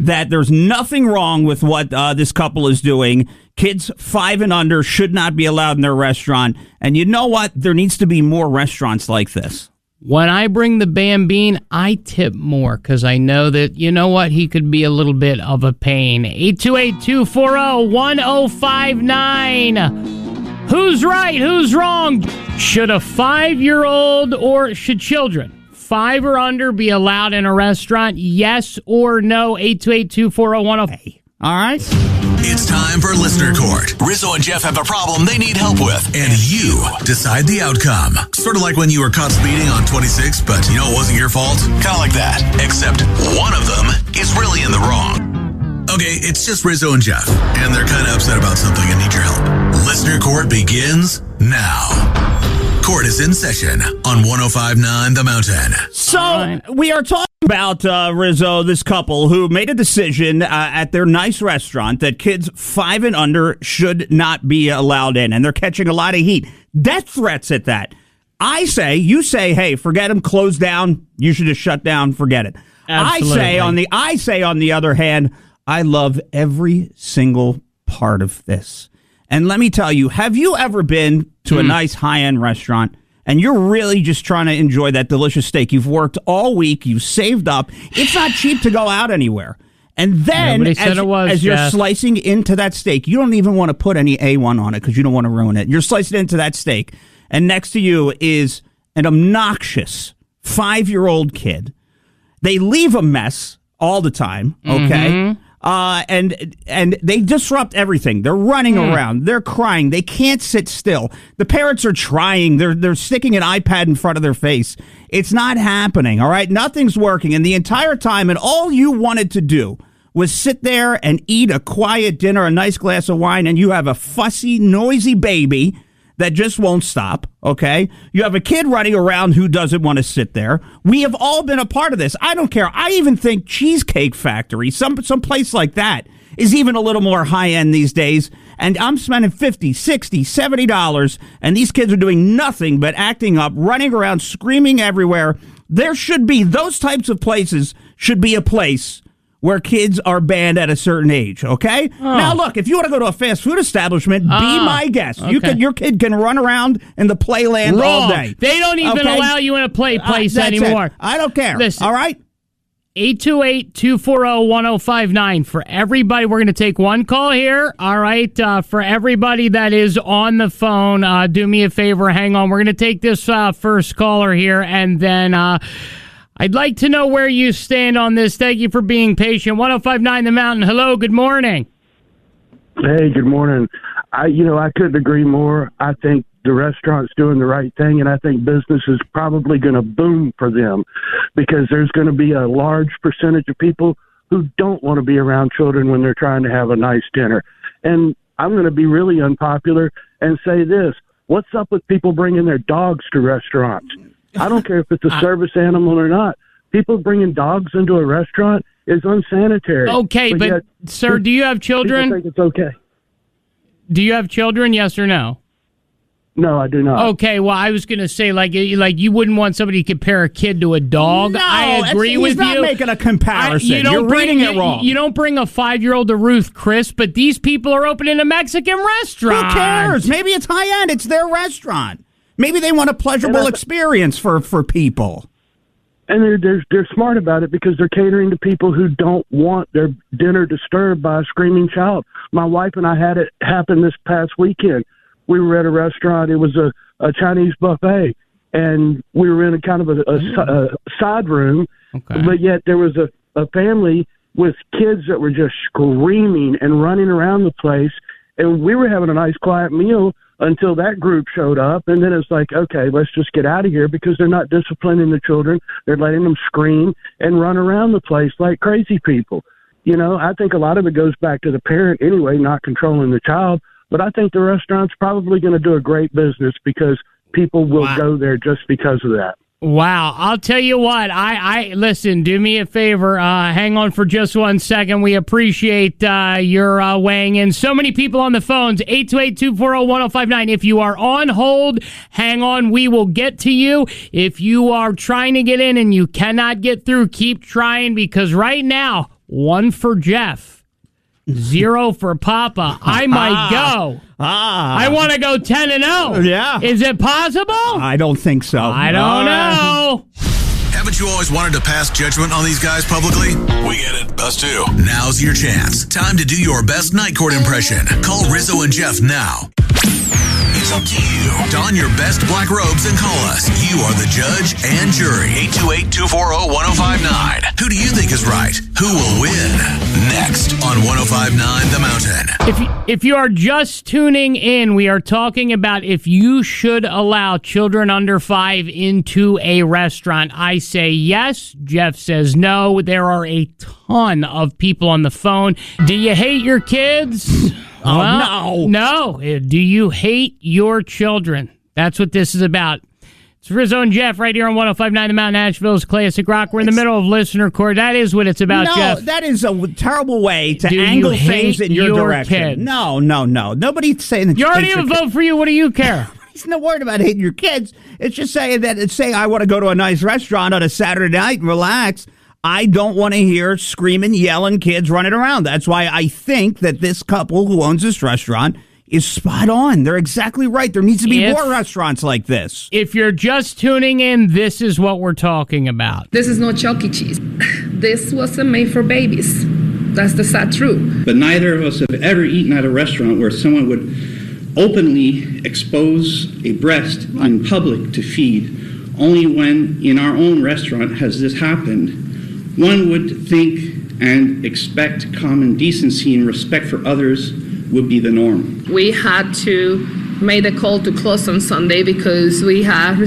S2: that there's nothing wrong with what this couple is doing. Kids 5 and under should not be allowed in their restaurant. And you know what? There needs to be more restaurants like this.
S1: When I bring the Bambine, I tip more because I know that, you know what, he could be a little bit of a pain. 828-240-1059. Who's right? Who's wrong? Should a 5-year-old or should children 5 or under be allowed in a restaurant? Yes or no? 828-240-1059.
S2: All right.
S3: It's time for Listener Court. Rizzo and Jeff have a problem they need help with, and you decide the outcome. Sort of like when you were caught speeding on 26, but you know it wasn't your fault. Kind of like that, except one of them is really in the wrong. Okay, it's just Rizzo and Jeff, and they're kind of upset about something and need your help. Listener Court begins now. Court is in session on 105.9 The Mountain.
S2: So we are talking about Rizzo, this couple who made a decision at their nice restaurant that kids 5 and under should not be allowed in, and they're catching a lot of heat. Death threats at that. You say, hey, forget them, close down. You should just shut down, forget it.
S1: Absolutely.
S2: I say on the other hand, I love every single part of this. And let me tell you, have you ever been to a nice high-end restaurant and you're really just trying to enjoy that delicious steak? You've worked all week, you've saved up. It's not cheap to go out anywhere. And then as you're slicing into that steak, you don't even want to put any A1 on it because you don't want to ruin it. You're slicing into that steak, and next to you is an obnoxious 5-year-old kid. They leave a mess all the time, okay? Mm-hmm. And they disrupt everything. They're running around. They're crying. They can't sit still. The parents are trying. They're sticking an iPad in front of their face. It's not happening, all right? Nothing's working. And the entire time, and all you wanted to do was sit there and eat a quiet dinner, a nice glass of wine, and you have a fussy, noisy baby that just won't stop, okay? You have a kid running around who doesn't want to sit there. We have all been a part of this. I don't care. I even think Cheesecake Factory, some place like that, is even a little more high-end these days. And I'm spending $50, $60, $70, and these kids are doing nothing but acting up, running around, screaming everywhere. There should be, those types of places should be a place where kids are banned at a certain age, okay? Now, look, if you want to go to a fast food establishment, be my guest. Okay. Your kid can run around in the playland all day.
S1: They don't even allow you in a place anymore.
S2: I don't care.
S1: Listen,
S2: all right?
S1: 828-240-1059. For everybody, we're going to take one call here. All right? For everybody that is on the phone, do me a favor. Hang on. We're going to take this first caller here, and then I'd like to know where you stand on this. Thank you for being patient. 105.9 The Mountain. Hello, good morning.
S17: Hey, good morning. I couldn't agree more. I think the restaurant's doing the right thing, and I think business is probably going to boom for them because there's going to be a large percentage of people who don't want to be around children when they're trying to have a nice dinner. And I'm going to be really unpopular and say this. What's up with people bringing their dogs to restaurants? I don't care if it's a service animal or not. People bringing dogs into a restaurant is unsanitary.
S1: Okay, but sir, do you have children?
S17: People think it's okay.
S1: Do you have children, yes or no?
S17: No, I do not.
S1: Okay, well, I was going to say, like you wouldn't want somebody to compare a kid to a dog.
S2: No,
S1: I agree with you.
S2: He's not making a comparison. You're reading it wrong.
S1: You don't bring a 5-year-old to Ruth Chris, but these people are opening a Mexican restaurant.
S2: Who cares? Maybe it's high-end. It's their restaurant. Maybe they want a pleasurable experience for people.
S17: And they're smart about it because they're catering to people who don't want their dinner disturbed by a screaming child. My wife and I had it happen this past weekend. We were at a restaurant. It was a Chinese buffet, and we were in a kind of a side room, but yet there was a family with kids that were just screaming and running around the place, and we were having a nice quiet meal until that group showed up, and then it's like, okay, let's just get out of here because they're not disciplining the children. They're letting them scream and run around the place like crazy people. I think a lot of it goes back to the parent anyway, not controlling the child, but I think the restaurant's probably going to do a great business because people will go there just because of that.
S1: Wow. I'll tell you what, I listen, do me a favor. Hang on for just 1 second. We appreciate your weighing in. So many people on the phones, 828-240-1059. If you are on hold, hang on. We will get to you. If you are trying to get in and you cannot get through, keep trying because right now, 1 for Jeff. 0 for Papa. I might go. I want to go 10-0.
S2: Yeah.
S1: Is it possible?
S2: I don't think so.
S1: I don't know.
S3: Haven't you always wanted to pass judgment on these guys publicly? We get it. Us too. Now's your chance. Time to do your best night court impression. Call Rizzo and Jeff now. It's It's up to you. Don your best black robes and call us. You are the judge and jury. 828-240-1059. Who do you think is right? Who will win? Next on 1059 The Mountain.
S1: If you are just tuning in, we are talking about if you should allow children under 5 into a restaurant. I say yes. Jeff says no. There are a ton of people on the phone. Do you hate your kids? No. Do you hate your children? That's what this is about. It's Rizzo and Jeff right here on 1059 The Mountain, Nashville's Classic Rock. We're in the middle of listener court. That is what it's about, Jeff.
S2: No, that is a terrible way to angle things in your direction.
S1: Kids?
S2: No. Nobody's saying that
S1: you already have a vote for you. What do you care?
S2: He's not worried about hating your kids. It's just saying that I want to go to a nice restaurant on a Saturday night and relax. I don't want to hear screaming, yelling kids running around. That's why I think that this couple who owns this restaurant is spot on. They're exactly right. There needs to be more restaurants like this.
S1: If you're just tuning in, this is what we're talking about.
S14: This is not Chuck E. Cheese. This wasn't made for babies. That's the sad truth.
S16: But neither of us have ever eaten at a restaurant where someone would openly expose a breast in public to feed. Only when in our own restaurant has this happened. One would think and expect common decency and respect for others would be the norm.
S14: We had to make a call to close on Sunday because I had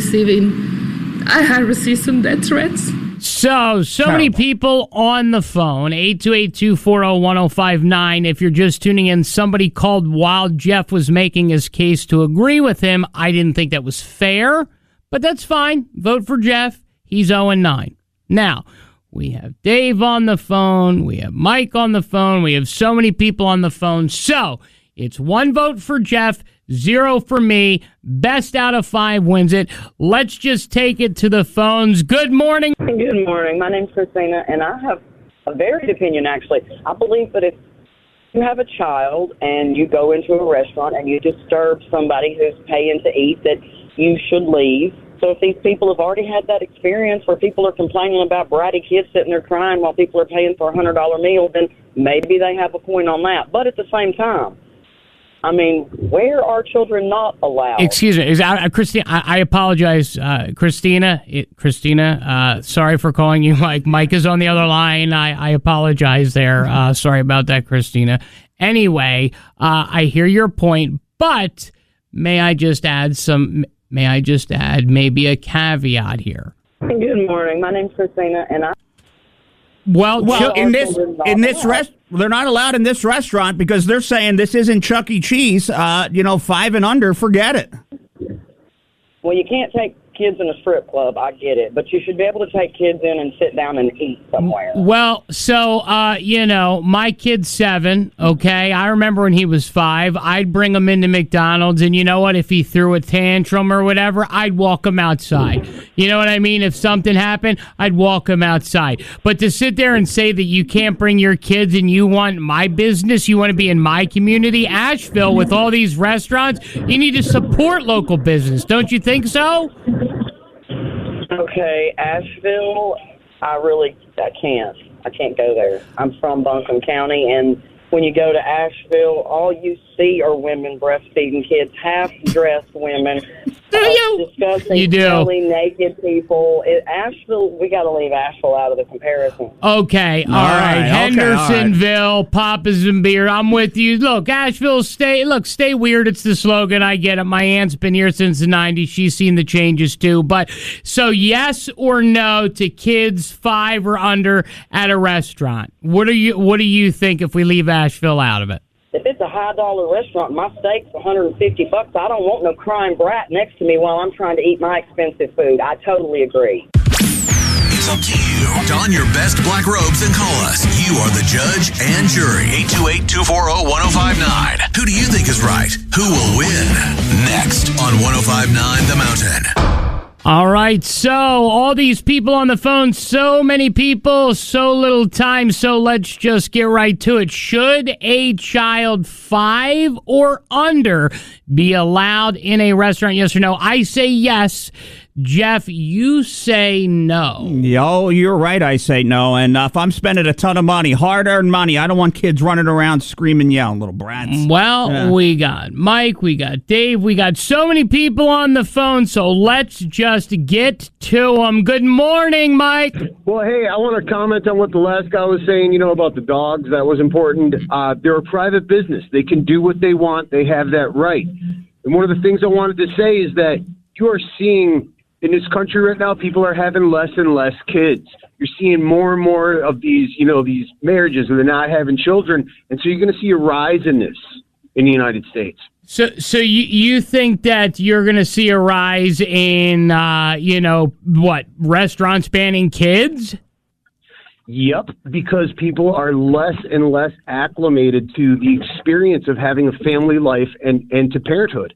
S14: received some death threats.
S1: So many people on the phone, 828-240-1059. If you're just tuning in, somebody called while Jeff was making his case to agree with him. I didn't think that was fair, but that's fine. Vote for Jeff. He's 0-9. Now, we have Dave on the phone. We have Mike on the phone. We have so many people on the phone. So it's 1 vote for Jeff, 0 for me. Best out of 5 wins it. Let's just take it to the phones. Good morning.
S18: Good morning. My name's Christina, and I have a varied opinion, actually. I believe that if you have a child and you go into a restaurant and you disturb somebody who's paying to eat, that you should leave. So if these people have already had that experience where people are complaining about bratty kids sitting there crying while people are paying for a $100 meal, then maybe they have a point on that. But at the same time, I mean, where are children not allowed?
S1: Excuse me, Christina. I apologize, Christina. Sorry for calling you Mike. Mike is on the other line. I apologize there. Sorry about that, Christina. Anyway, I hear your point, but may I just add maybe a caveat here?
S18: Good morning. My name's Christina, and
S2: they're not allowed in this restaurant because they're saying this isn't Chuck E. Cheese. 5 and under, forget it.
S18: Well, you can't take kids in a strip club. I get it, but you should be able to take kids in and sit down and eat somewhere.
S1: Well, so my kid's 7. Okay, I remember when he was 5. I'd bring him into McDonald's, and you know what? If he threw a tantrum or whatever, I'd walk him outside. You know what I mean? If something happened, I'd walk him outside. But to sit there and say that you can't bring your kids and you want my business, you want to be in my community, Asheville, with all these restaurants, you need to support local business. Don't you think so?
S18: Okay, Asheville, I can't go there. I'm from Buncombe County, and when you go to Asheville, all you see are women breastfeeding kids, half-dressed women. Disgusting,
S1: you do.
S18: Smelly, naked people. Asheville, we got to leave Asheville out of the comparison.
S1: Okay, all right. Hendersonville, Papa's and Beer, I'm with you. Look, Asheville, stay weird. It's the slogan. I get it. My aunt's been here since the 90s. She's seen the changes too. But so yes or no to kids 5 or under at a restaurant? What do you think if we leave Asheville out of it?
S18: If it's a high-dollar restaurant, my steak's $150. I don't want no crying brat next to me while I'm trying to eat my expensive food. I totally agree.
S3: It's up to you. Don your best black robes and call us. You are the judge and jury. 828-240-1059. Who do you think is right? Who will win? Next on 1059 The Mountain.
S1: All right, so all these people on the phone, so many people, so little time, so let's just get right to it. Should a child 5 or under be allowed in a restaurant, yes or no? I say yes. Jeff, you say no.
S2: Yo, you're right. I say no. And if I'm spending a ton of money, hard-earned money, I don't want kids running around screaming, yelling, little brats.
S1: Well, we got Mike, we got Dave, we got so many people on the phone, so let's just get to them. Good morning, Mike.
S19: Well, hey, I want to comment on what the last guy was saying, about the dogs. That was important. They're a private business. They can do what they want. They have that right. And one of the things I wanted to say is that you are seeing in this country right now, people are having less and less kids. You're seeing more and more of these, these marriages where they're not having children. And so you're going to see a rise in this in the United States.
S1: So you think that you're going to see a rise in, restaurants banning kids?
S19: Yep, because people are less and less acclimated to the experience of having a family life and to parenthood.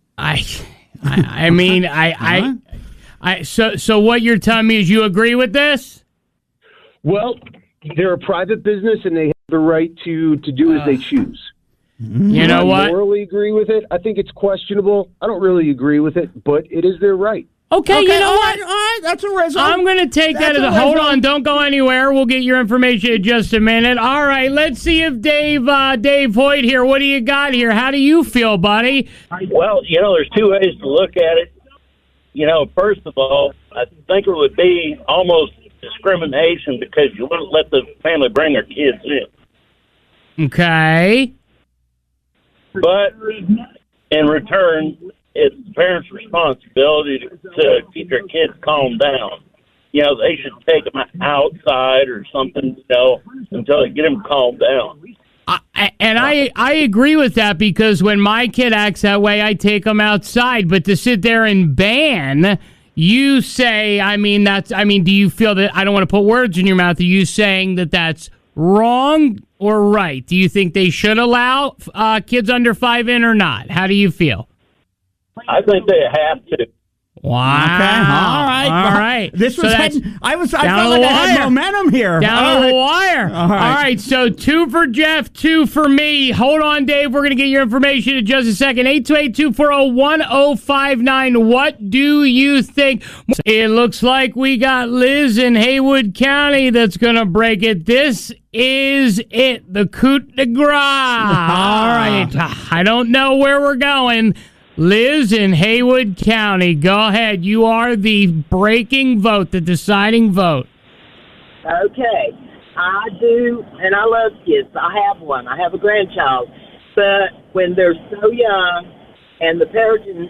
S1: So what you're telling me is you agree with this?
S19: Well, they're a private business and they have the right to do as they choose.
S1: You know what?
S19: I morally agree with it. I think it's questionable. I don't really agree with it, but it is their right.
S1: Okay, you know what?
S2: All right, that's a Rizzo.
S1: I'm going to take that as a hold on. Don't go anywhere. We'll get your information in just a minute. All right, let's see if Dave Hoyt here. What do you got here? How do you feel, buddy?
S20: Well, there's two ways to look at it. First of all, I think it would be almost discrimination because you wouldn't let the family bring their kids in.
S1: Okay.
S20: But in return, it's the parents' responsibility to keep their kids calmed down. They should take them outside or something, until they get them calmed down.
S1: I agree with that because when my kid acts that way, I take them outside. But to sit there and ban, you say, do you feel that, I don't want to put words in your mouth, are you saying that that's wrong or right? Do you think they should allow kids under 5 in or not? How do you feel?
S20: I think they have to.
S1: Wow.
S2: Okay. All right. This was I felt like I had momentum here.
S1: Down the wire. All right. So 2 for Jeff, 2 for me. Hold on, Dave. We're going to get your information in just a second. 828-240-1059. What do you think? It looks like we got Liz in Haywood County that's going to break it. This is it. The coup de grace. All right. I don't know where we're going. Liz in Haywood County, go ahead. You are the breaking vote, the deciding vote.
S21: Okay. I do, and I love kids. I have one. I have a grandchild. But when they're so young, and the parenting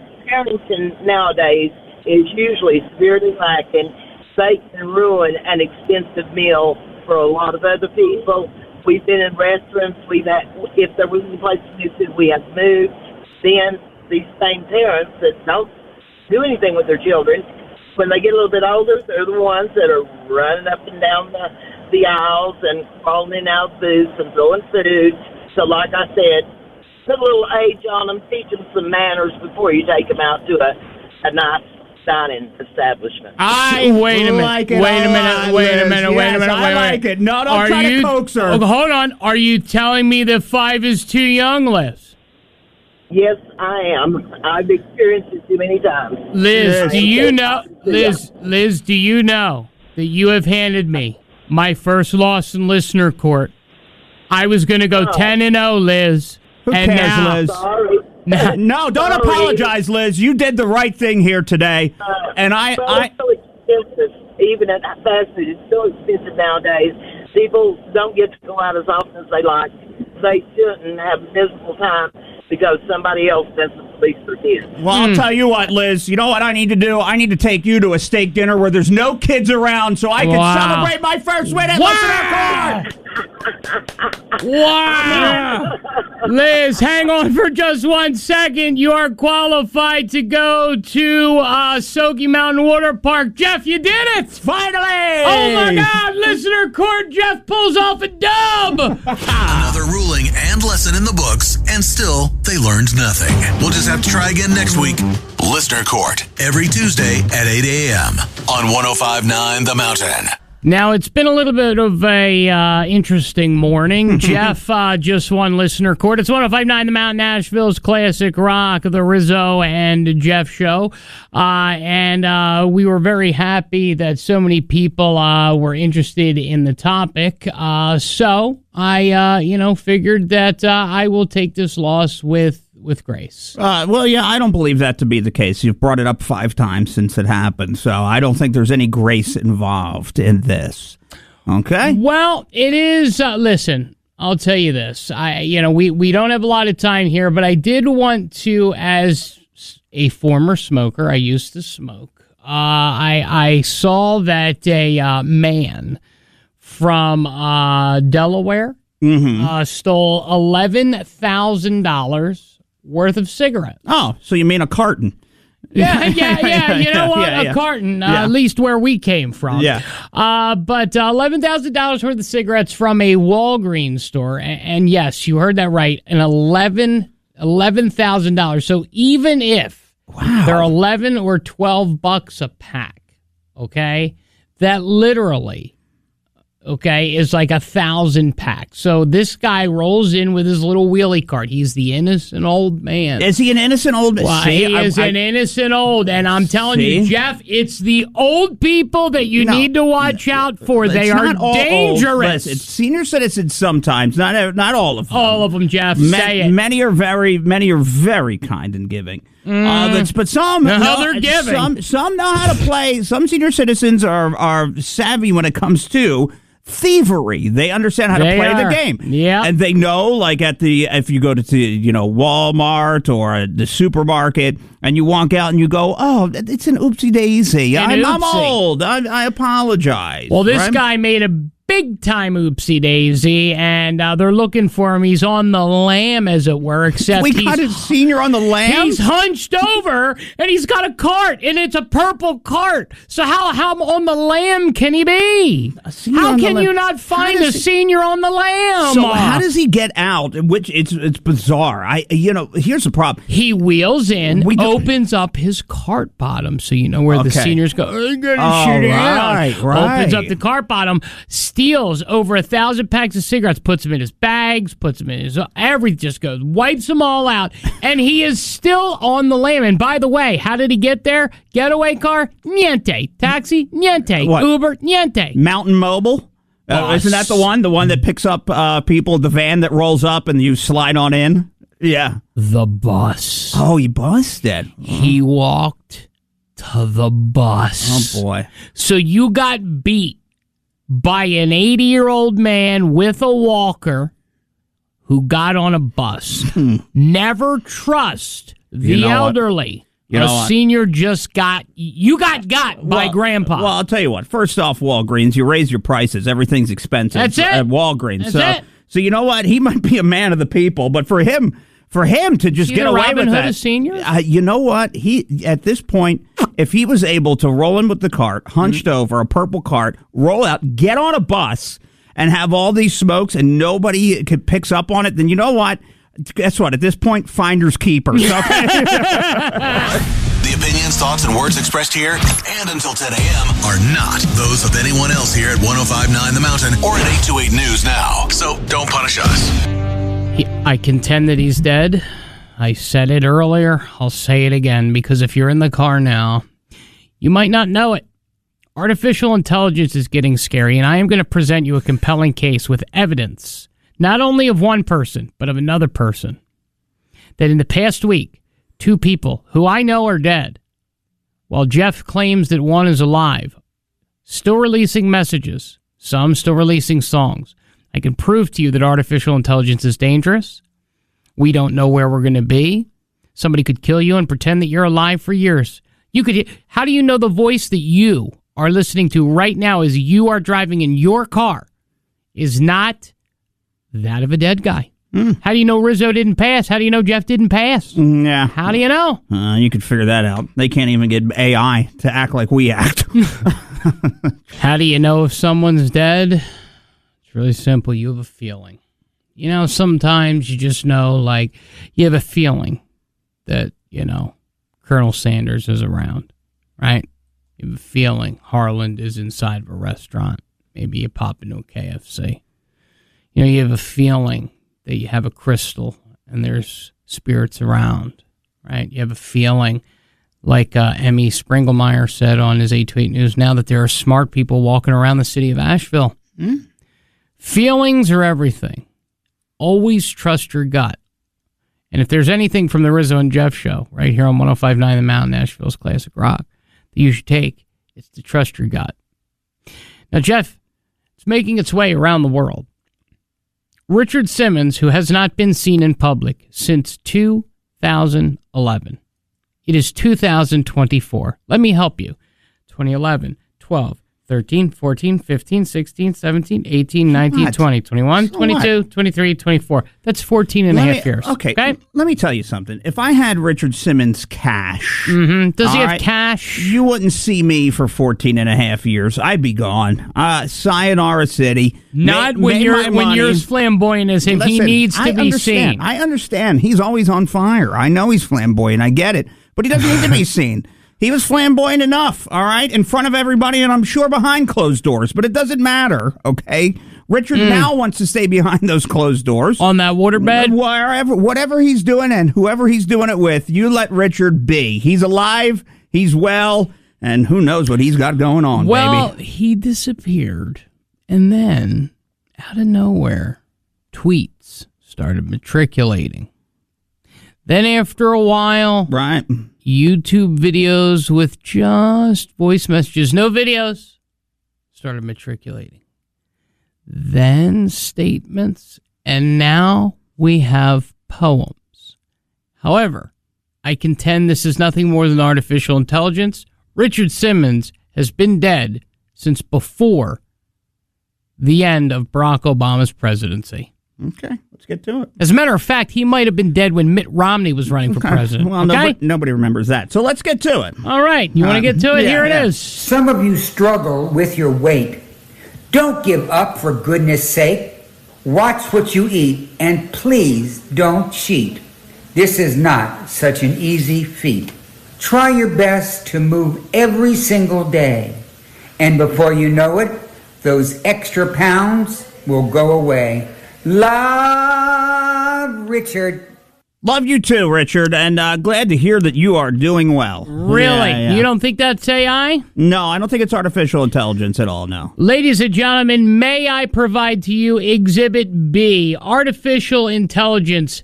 S21: nowadays is usually severely lacking, they can ruin an expensive meal for a lot of other people. We've been in restaurants. If there was any place to do, we have to move. Then these same parents that don't do anything with their children, when they get a little bit older, they're the ones that are running up and down the aisles and crawling in and out of booths and throwing food. So like I said, put a little age on them, teach them some manners before you take them out to a nice dining establishment.
S1: Wait a minute.
S2: I like it. No, don't try to coax her.
S1: Hold on. Are you telling me that 5 is too young, Liz?
S21: Yes, I am. I've experienced it too many times.
S1: Liz, do you know that you have handed me my first loss in listener court? I was going to go 10-0, Liz.
S2: Who cares, Liz?
S21: Sorry.
S2: No, don't apologize, Liz. You did the right thing here today.
S21: It's so expensive. Even at fast food, it's so expensive nowadays. People don't get to go out as often as they like. They shouldn't have a miserable time because somebody else doesn't police their kids.
S2: Well, I'll tell you what, Liz. You know what I need to do? I need to take you to a steak dinner where there's no kids around so I can celebrate my first win at Listener Court.
S1: Wow. Liz, hang on for just 1 second. You are qualified to go to Soaky Mountain Water Park. Jeff, you did it!
S2: Finally!
S1: Oh, my God. Listener Court, Jeff pulls off a dub.
S3: Another ruling and lesson in the books, and still they learned nothing. We'll just have to try again next week. Listener Court, every Tuesday at 8 a.m. on 105.9 The Mountain.
S1: Now, it's been a little bit of a interesting morning. Jeff just won Listener Court. It's 105.9 The Mountain, Nashville's classic rock, the Rizzo and Jeff show. And we were very happy that so many people were interested in the topic. So I, figured that I will take this loss with grace.
S2: Well, yeah, I don't believe that to be the case. You've brought it up 5 times since it happened, so I don't think there's any grace involved in this. Okay?
S1: Well, it is. Listen, I'll tell you this. We don't have a lot of time here, but I did want to, as a former smoker, I used to smoke. I saw that a man from Delaware stole $11,000 worth of cigarettes.
S2: Oh, so you mean a carton?
S1: Yeah. You know what? A carton, at least where we came from.
S2: Yeah.
S1: But $11,000 worth of cigarettes from a Walgreens store. And yes, you heard that right. An $11,000. So even if they're 11 or 12 bucks a pack, okay, that literally, is like 1,000 packs. So this guy rolls in with his little wheelie cart. He's the innocent old man.
S2: Is he an innocent old man?
S1: Well, he is an innocent old, and I'm telling you, Jeff, it's the old people that you need to watch out for. They are dangerous.
S2: It's senior citizens sometimes, not all of them.
S1: All of them, Jeff. Say it.
S2: Many are very kind and giving. But some
S1: they're giving.
S2: Some know how to play. Some senior citizens are savvy when it comes to thievery. They understand how to play the game.
S1: Yeah.
S2: And they know, like if you go to Walmart or the supermarket and you walk out and you go, oh, it's an oopsie daisy. I'm old. I apologize.
S1: Well, this guy made a big time oopsie daisy, and they're looking for him. He's on the lam, as it were, except
S2: we got his senior on the lam.
S1: He's hunched over, and he's got a cart, and it's a purple cart. So how on the lam can he be? How can you not find a senior on the lam?
S2: So how does he get out? Which it's bizarre. Here's the problem.
S1: He wheels in, opens up his cart bottom, so you know where the seniors go. I gotta sit down.
S2: Right.
S1: Opens up the cart bottom. Steals over 1,000 packs of cigarettes, puts them in his bags, puts them in his everything, just goes, wipes them all out, and he is still on the lam. And by the way, how did he get there? Getaway car? Niente. Taxi? Niente.
S2: What?
S1: Uber? Niente.
S2: Mountain Mobile? Isn't that the one? The one that picks up people, the van that rolls up and you slide on in? Yeah.
S1: The bus.
S2: Oh, he busted.
S1: He walked to the bus.
S2: Oh, boy.
S1: So you got beat by an 80-year-old man with a walker who got on a bus. Never trust the elderly. Senior just got by Grandpa.
S2: Well, I'll tell you what. First off, Walgreens, you raise your prices. Everything's expensive.
S1: That's it.
S2: At Walgreens.
S1: That's it.
S2: So you know what? He might be a man of the people, but for him to just get away with that, you know what? He at this point, if he was able to roll in with the cart, hunched over, a purple cart, roll out, get on a bus, and have all these smokes, and nobody picks up on it, then you know what? Guess what? At this point, finders keepers. Okay.
S3: The opinions, thoughts, and words expressed here and until 10 a.m. are not those of anyone else here at 105.9 The Mountain or at 828 News Now. So don't punish us.
S1: I contend that he's dead. I said it earlier. I'll say it again, because if you're in the car now, you might not know it. Artificial intelligence is getting scary, and I am going to present you a compelling case with evidence, not only of one person, but of another person, that in the past week, 2 people who I know are dead, while Jeff claims that one is alive, still releasing messages, some still releasing songs. I can prove to you that artificial intelligence is dangerous. We don't know where we're going to be. Somebody could kill you and pretend that you're alive for years. How do you know the voice that you are listening to right now as you are driving in your car is not that of a dead guy? How do you know Rizzo didn't pass? How do you know Jeff didn't pass?
S2: Yeah.
S1: How do you know?
S2: You could figure that out. They can't even get AI to act like we act.
S1: How do you know if someone's dead? It's really simple. You have a feeling. Sometimes you just know, like, you have a feeling that, Colonel Sanders is around, right? You have a feeling Harland is inside of a restaurant. maybe you pop into a KFC. You have a feeling that you have a crystal and there's spirits around, right? You have a feeling, like Emmy Springelmeyer said on his 828 News, now that there are smart people walking around the city of Asheville. Feelings are everything. Always trust your gut. And if there's anything from the Rizzo and Jeff show, right here on 105.9 The Mountain, Nashville's Classic Rock, that you should take, it's to trust your gut. Now, Jeff, it's making its way around the world. Richard Simmons, who has not been seen in public since 2011. It is 2024. Let me help you. 2011, 12, 13, 14, 15, 16, 17, 18, 19, 20, 21, 22, 23, 24. That's 14 and a half years.
S2: Okay, let me tell you something. If I had Richard Simmons' cash...
S1: Does he have cash?
S2: You wouldn't see me for 14 and a half years. I'd be gone. Sayonara City.
S1: Not when you're as flamboyant as him. Listen, he needs to be seen.
S2: I understand. He's always on fire. I know he's flamboyant. I get it. But he doesn't need to be seen. He was flamboyant enough, all right, in front of everybody, and I'm sure behind closed doors. But it doesn't matter, okay? Richard now wants to stay behind those closed doors.
S1: On that waterbed?
S2: Whatever he's doing and whoever he's doing it with, you let Richard be. He's alive, he's well, and who knows what he's got going on,
S1: baby. He disappeared, and then, out of nowhere, tweets started matriculating. Then after a while...
S2: Right.
S1: YouTube videos with just voice messages, no videos, started matriculating. Then statements, and now we have poems. However, I contend this is nothing more than artificial intelligence. Richard Simmons has been dead since before the end of Barack Obama's presidency.
S2: Okay, let's get to it.
S1: As a matter of fact, he might have been dead when Mitt Romney was running for president.
S2: Well, nobody remembers that. So let's get to it.
S1: All right, you want to get to it? Here it is.
S10: Some of you struggle with your weight. Don't give up, for goodness sake. Watch what you eat, and please don't cheat. This is not such an easy feat. Try your best to move every single day. And before you know it, those extra pounds will go away. Love, Richard.
S2: Love you too, Richard, and glad to hear that you are doing well.
S1: Really? Yeah. You don't think that's AI?
S2: No, I don't think it's artificial intelligence at all, no.
S1: Ladies and gentlemen, may I provide to you Exhibit B, Artificial Intelligence,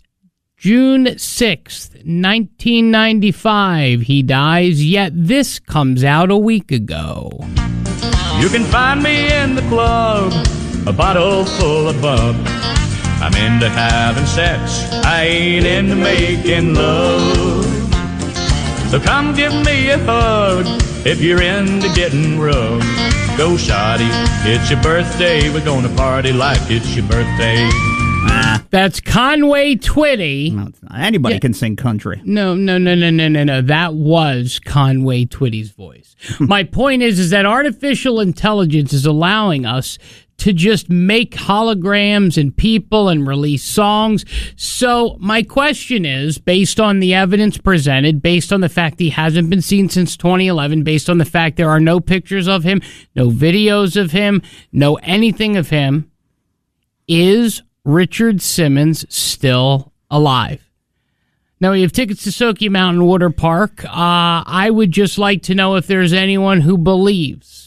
S1: June 6th, 1995. He dies, yet this comes out a week ago.
S6: You can find me in the club, a bottle full of bub. I'm into having sex, I ain't into making love. So come give me a hug if you're into getting rough. Go shoddy, it's your birthday, we're gonna party like it's your birthday.
S1: That's Conway Twitty.
S2: No, it's not. Anybody can sing country.
S1: No. That was Conway Twitty's voice. My point is that artificial intelligence is allowing us to just make holograms and people and release songs. So my question is, based on the evidence presented, based on the fact he hasn't been seen since 2011, based on the fact there are no pictures of him, no videos of him, no anything of him, is Richard Simmons still alive? Now, we have tickets to Soaky Mountain Water Park. I would just like to know if there's anyone who believes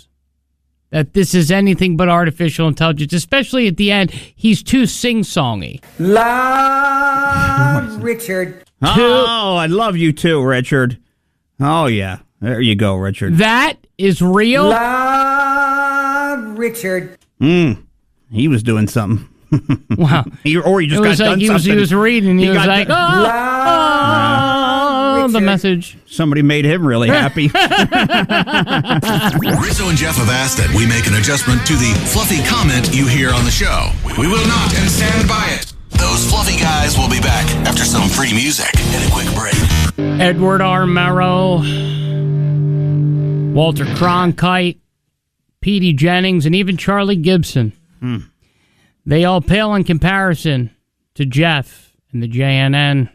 S1: that this is anything but artificial intelligence, especially at the end. He's too sing-songy.
S10: Love, Richard.
S2: Oh, I love you too, Richard. Oh, yeah. There you go, Richard.
S1: That is real.
S10: Love, Richard.
S2: He was doing something.
S1: Wow.
S2: Or he just got done something.
S1: He was reading. He was like, the message.
S2: Somebody made him really happy.
S3: Rizzo and Jeff have asked that we make an adjustment to the fluffy comment you hear on the show. We will not, and stand by it. Those fluffy guys will be back after some free music and a quick break.
S1: Edward R. Murrow, Walter Cronkite, Petey Jennings, and even Charlie Gibson. They all pale in comparison to Jeff and the JNN.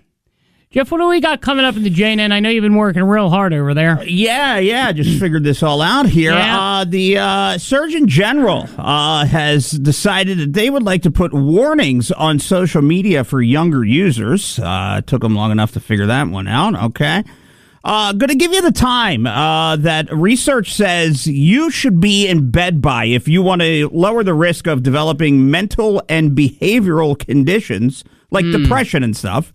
S1: Jeff, what do we got coming up in the JNN? I know you've been working real hard over there.
S2: Yeah. Just figured this all out here.
S1: Yeah.
S2: The Surgeon General has decided that they would like to put warnings on social media for younger users. Took them long enough to figure that one out. Okay. Going to give you the time that research says you should be in bed by if you want to lower the risk of developing mental and behavioral conditions like depression and stuff.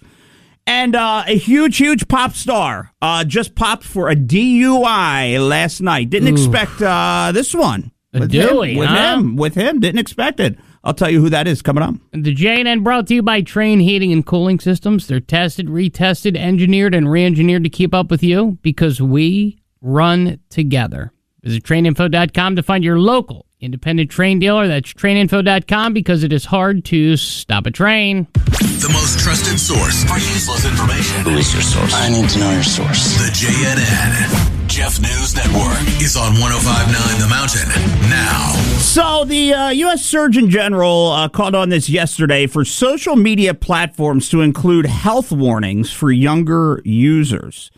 S2: And a huge pop star just popped for a DUI last night. Didn't expect this one. With him. Didn't expect it. I'll tell you who that is coming up.
S1: The JNN brought to you by Train Heating and Cooling Systems. They're tested, retested, engineered, and re-engineered to keep up with you because we run together. Visit traininfo.com to find your local independent train dealer. That's traininfo.com because it is hard to stop a train.
S3: The most trusted source for useless information.
S12: Who is your source? I need to know your source.
S3: The JNN. Jeff News Network is on 105.9 The Mountain now.
S2: So the U.S. Surgeon General called on this yesterday for social media platforms to include health warnings for younger users.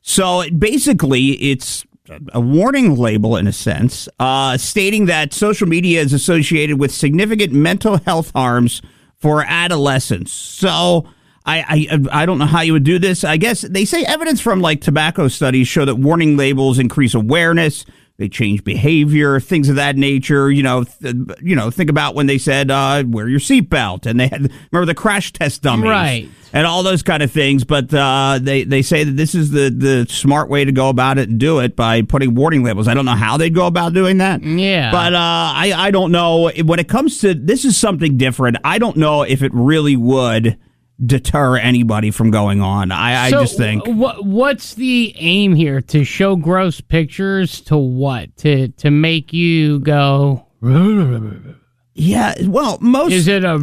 S2: So basically, it's a warning label in a sense, stating that social media is associated with significant mental health harms for adolescents. So I don't know how you would do this. I guess they say evidence from like tobacco studies show that warning labels increase awareness. They change behavior, things of that nature. Think about when they said wear your seatbelt, and they had remember the crash test dummies,
S1: right,
S2: and all those kind of things. But they say that this is the smart way to go about it and do it by putting warning labels. I don't know how they'd go about doing that.
S1: Yeah,
S2: but I don't know when it comes to this is something different. I don't know if it really would deter anybody from going on. I just think.
S1: What's the aim here? To show gross pictures? To what? To make you go?
S2: Yeah. Well, most
S1: is it a?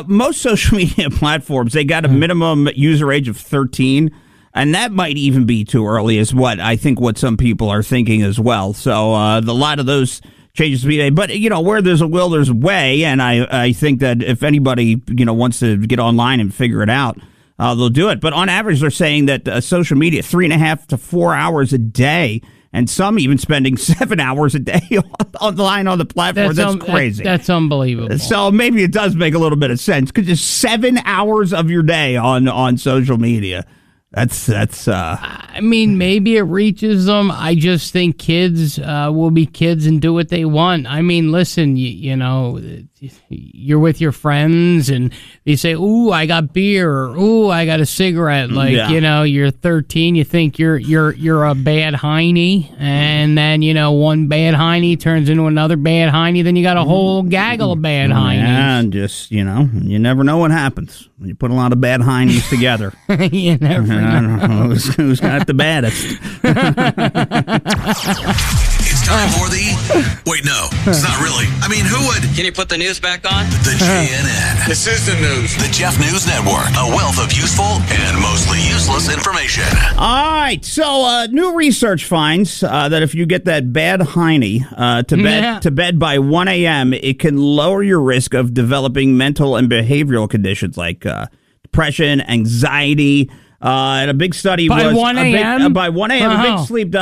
S2: Most social media platforms, they got a minimum user age of 13, and that might even be too early, is what I think what some people are thinking as well. So a lot of those changes to be made. But, where there's a will, there's a way, and I think that if anybody, wants to get online and figure it out, they'll do it. But on average, they're saying that social media, 3.5 to 4 hours a day, and some even spending 7 hours a day online on the platform. That's crazy.
S1: That's unbelievable.
S2: So maybe it does make a little bit of sense, because just 7 hours of your day on social media. That's.
S1: I mean, maybe it reaches them. I just think kids will be kids and do what they want. I mean, listen, you're with your friends and they say, "Ooh, I got beer," or "Ooh, I got a cigarette." You're 13, you think you're a bad hiney, and then one bad hiney turns into another bad hiney. Then you got a whole gaggle of bad heinies.
S2: Yeah, and just you never know what happens when you put a lot of bad heinies together.
S1: You never know.
S2: I don't know who's got the baddest.
S3: It's time for wait, no, it's not really. I mean, who would?
S12: Can you put the news back on?
S3: The JNN.
S12: This is the news.
S3: The Jeff News Network. A wealth of useful and mostly useless information.
S2: All right. So new research finds that if you get that bad hiney to bed by 1 a.m., it can lower your risk of developing mental and behavioral conditions like depression, anxiety. And a big study
S1: by 1 a.m.
S2: By 1 a.m. A big sleep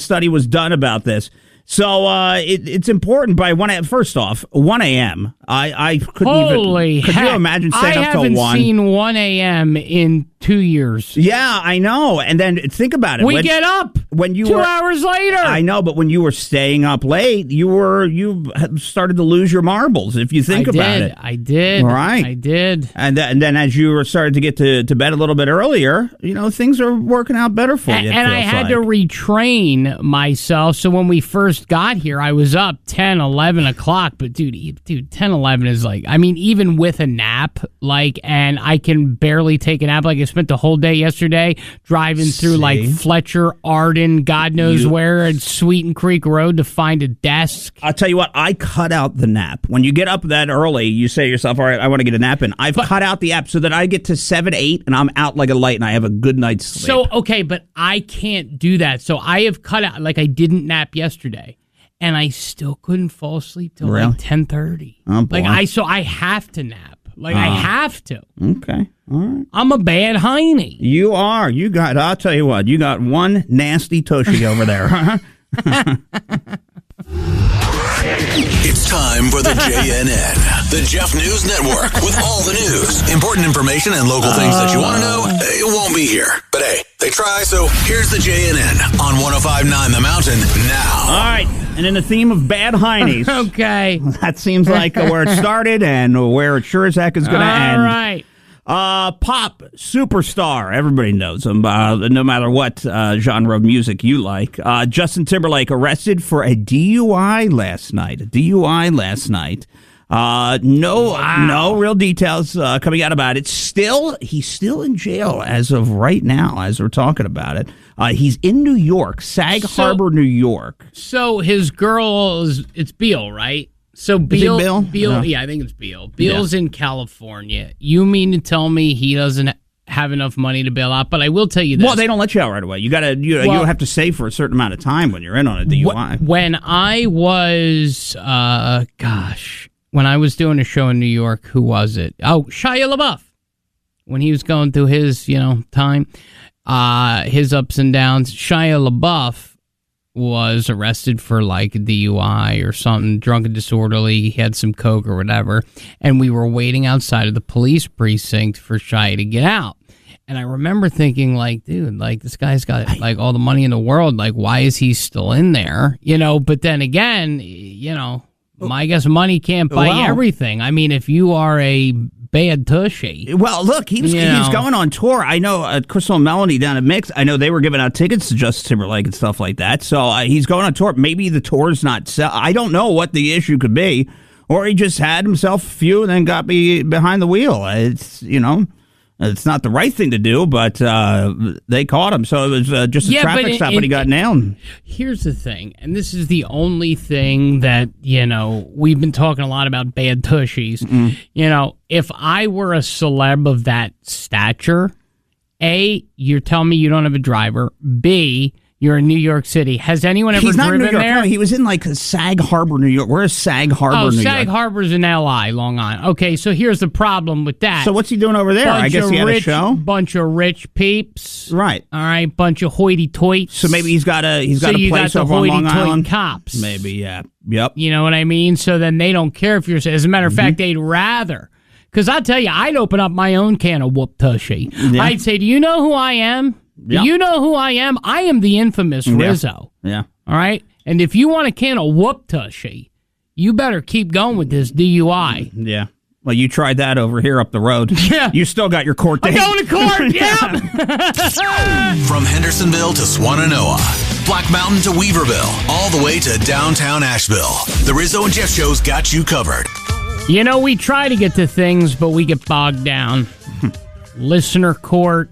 S2: study was done about this. So it's important by 1 a.m. First off, 1 a.m. I couldn't even. Could you imagine staying up till 1?
S1: I haven't seen 1 a.m. in 2 years.
S2: Yeah, I know. And then think about it.
S1: We get up
S2: when you
S1: 2 hours later.
S2: I know, but when you were staying up late, you started to lose your marbles. If you think about it,
S1: I did.
S2: Right,
S1: I did.
S2: And then as you were starting to get to bed a little bit earlier, things are working out better for you.
S1: And I had to retrain myself. So when we first got here, I was up 10, 11 o'clock. But dude, 10, 11 is even with a nap, and I can barely take a nap. I spent the whole day yesterday driving through Fletcher, Arden, God knows where, and Sweeten Creek Road to find a desk.
S2: I'll tell you what, I cut out the nap. When you get up that early, you say to yourself, all right, I want to get a nap in. I've cut out the app so that I get to 7, 8, and I'm out like a light, and I have a good night's sleep.
S1: So, okay, but I can't do that. So I have cut out, I didn't nap yesterday. And I still couldn't fall asleep till 10:30.
S2: Oh, boy.
S1: So I have to nap. Like, I have to.
S2: Okay. All right.
S1: I'm a bad hiney.
S2: You are. I'll tell you what, you got one nasty tushy over there.
S3: It's time for the JNN, the Jeff News Network, with all the news, important information, and local things that you want to know. It won't be here, but hey, they try, so here's the JNN on 105.9 The Mountain now.
S2: All right, and in the theme of bad heinies.
S1: Okay.
S2: That seems like where it started and where it sure as heck is going to end.
S1: All right.
S2: Pop superstar. Everybody knows him, no matter what genre of music you like. Justin Timberlake arrested for a DUI last night. No real details coming out about it. He's still in jail as of right now, as we're talking about it. He's in New York, Sag Harbor, New York.
S1: So his girl it's Beal, right? So Beal,
S2: Bill?
S1: Yeah, I think it's Beal. Beal's in California. You mean to tell me he doesn't have enough money to bail out? But I will tell you this.
S2: Well, they don't let you out right away. You have to stay for a certain amount of time when you're in on a DUI.
S1: When I was, when I was doing a show in New York, who was it? Oh, Shia LaBeouf. When he was going through his, time, his ups and downs, Shia LaBeouf was arrested for like a DUI or something, drunk and disorderly. He had some coke or whatever, and we were waiting outside of the police precinct for Shia to get out. And I remember thinking, like, dude, like this guy's got like all the money in the world. Like, why is he still in there? But then again, I guess money can't buy everything. I mean, if you are a bad tushy.
S2: Well, look, he's going on tour. I know Crystal and Melanie down at Mix, I know they were giving out tickets to Justin Timberlake and stuff like that. So he's going on tour. Maybe the tour's not sell. I don't know what the issue could be. Or he just had himself a few and then got behind the wheel. It's not the right thing to do, but they caught him. So it was just a traffic stop, but he got nailed. Here's
S1: the thing, and this is the only thing that, we've been talking a lot about bad tushies. Mm-hmm. If I were a celeb of that stature, A, you're telling me you don't have a driver. B, you're in New York City. Has anyone ever driven there? He's not in New York. No,
S2: he was in like Sag Harbor, New York. Where is Sag Harbor, New York?
S1: Sag Harbor's in L.I., Long Island. Okay, so here's the problem with that.
S2: So what's he doing over there? I guess he had a show?
S1: Bunch of rich peeps.
S2: Right.
S1: All right, bunch of hoity-toits.
S2: So maybe he's got a place over on Long Island?
S1: Cops.
S2: Maybe, yeah. Yep.
S1: You know what I mean? So then they don't care if you're... As a matter of fact, they'd rather... Because I'll tell you, I'd open up my own can of whoop tushy. Yeah. I'd say, do you know who I am? Yep. You know who I am? I am the infamous Rizzo.
S2: Yeah.
S1: All right? And if you want a can of whoop tushy, you better keep going with this DUI.
S2: Yeah. Well, you tried that over here up the road.
S1: Yeah.
S2: You still got your court date.
S1: I'm going to court, yeah.
S3: From Hendersonville to Swannanoa, Black Mountain to Weaverville, all the way to downtown Asheville. The Rizzo and Jeff Show's got you covered.
S1: We try to get to things, but we get bogged down. Listener court.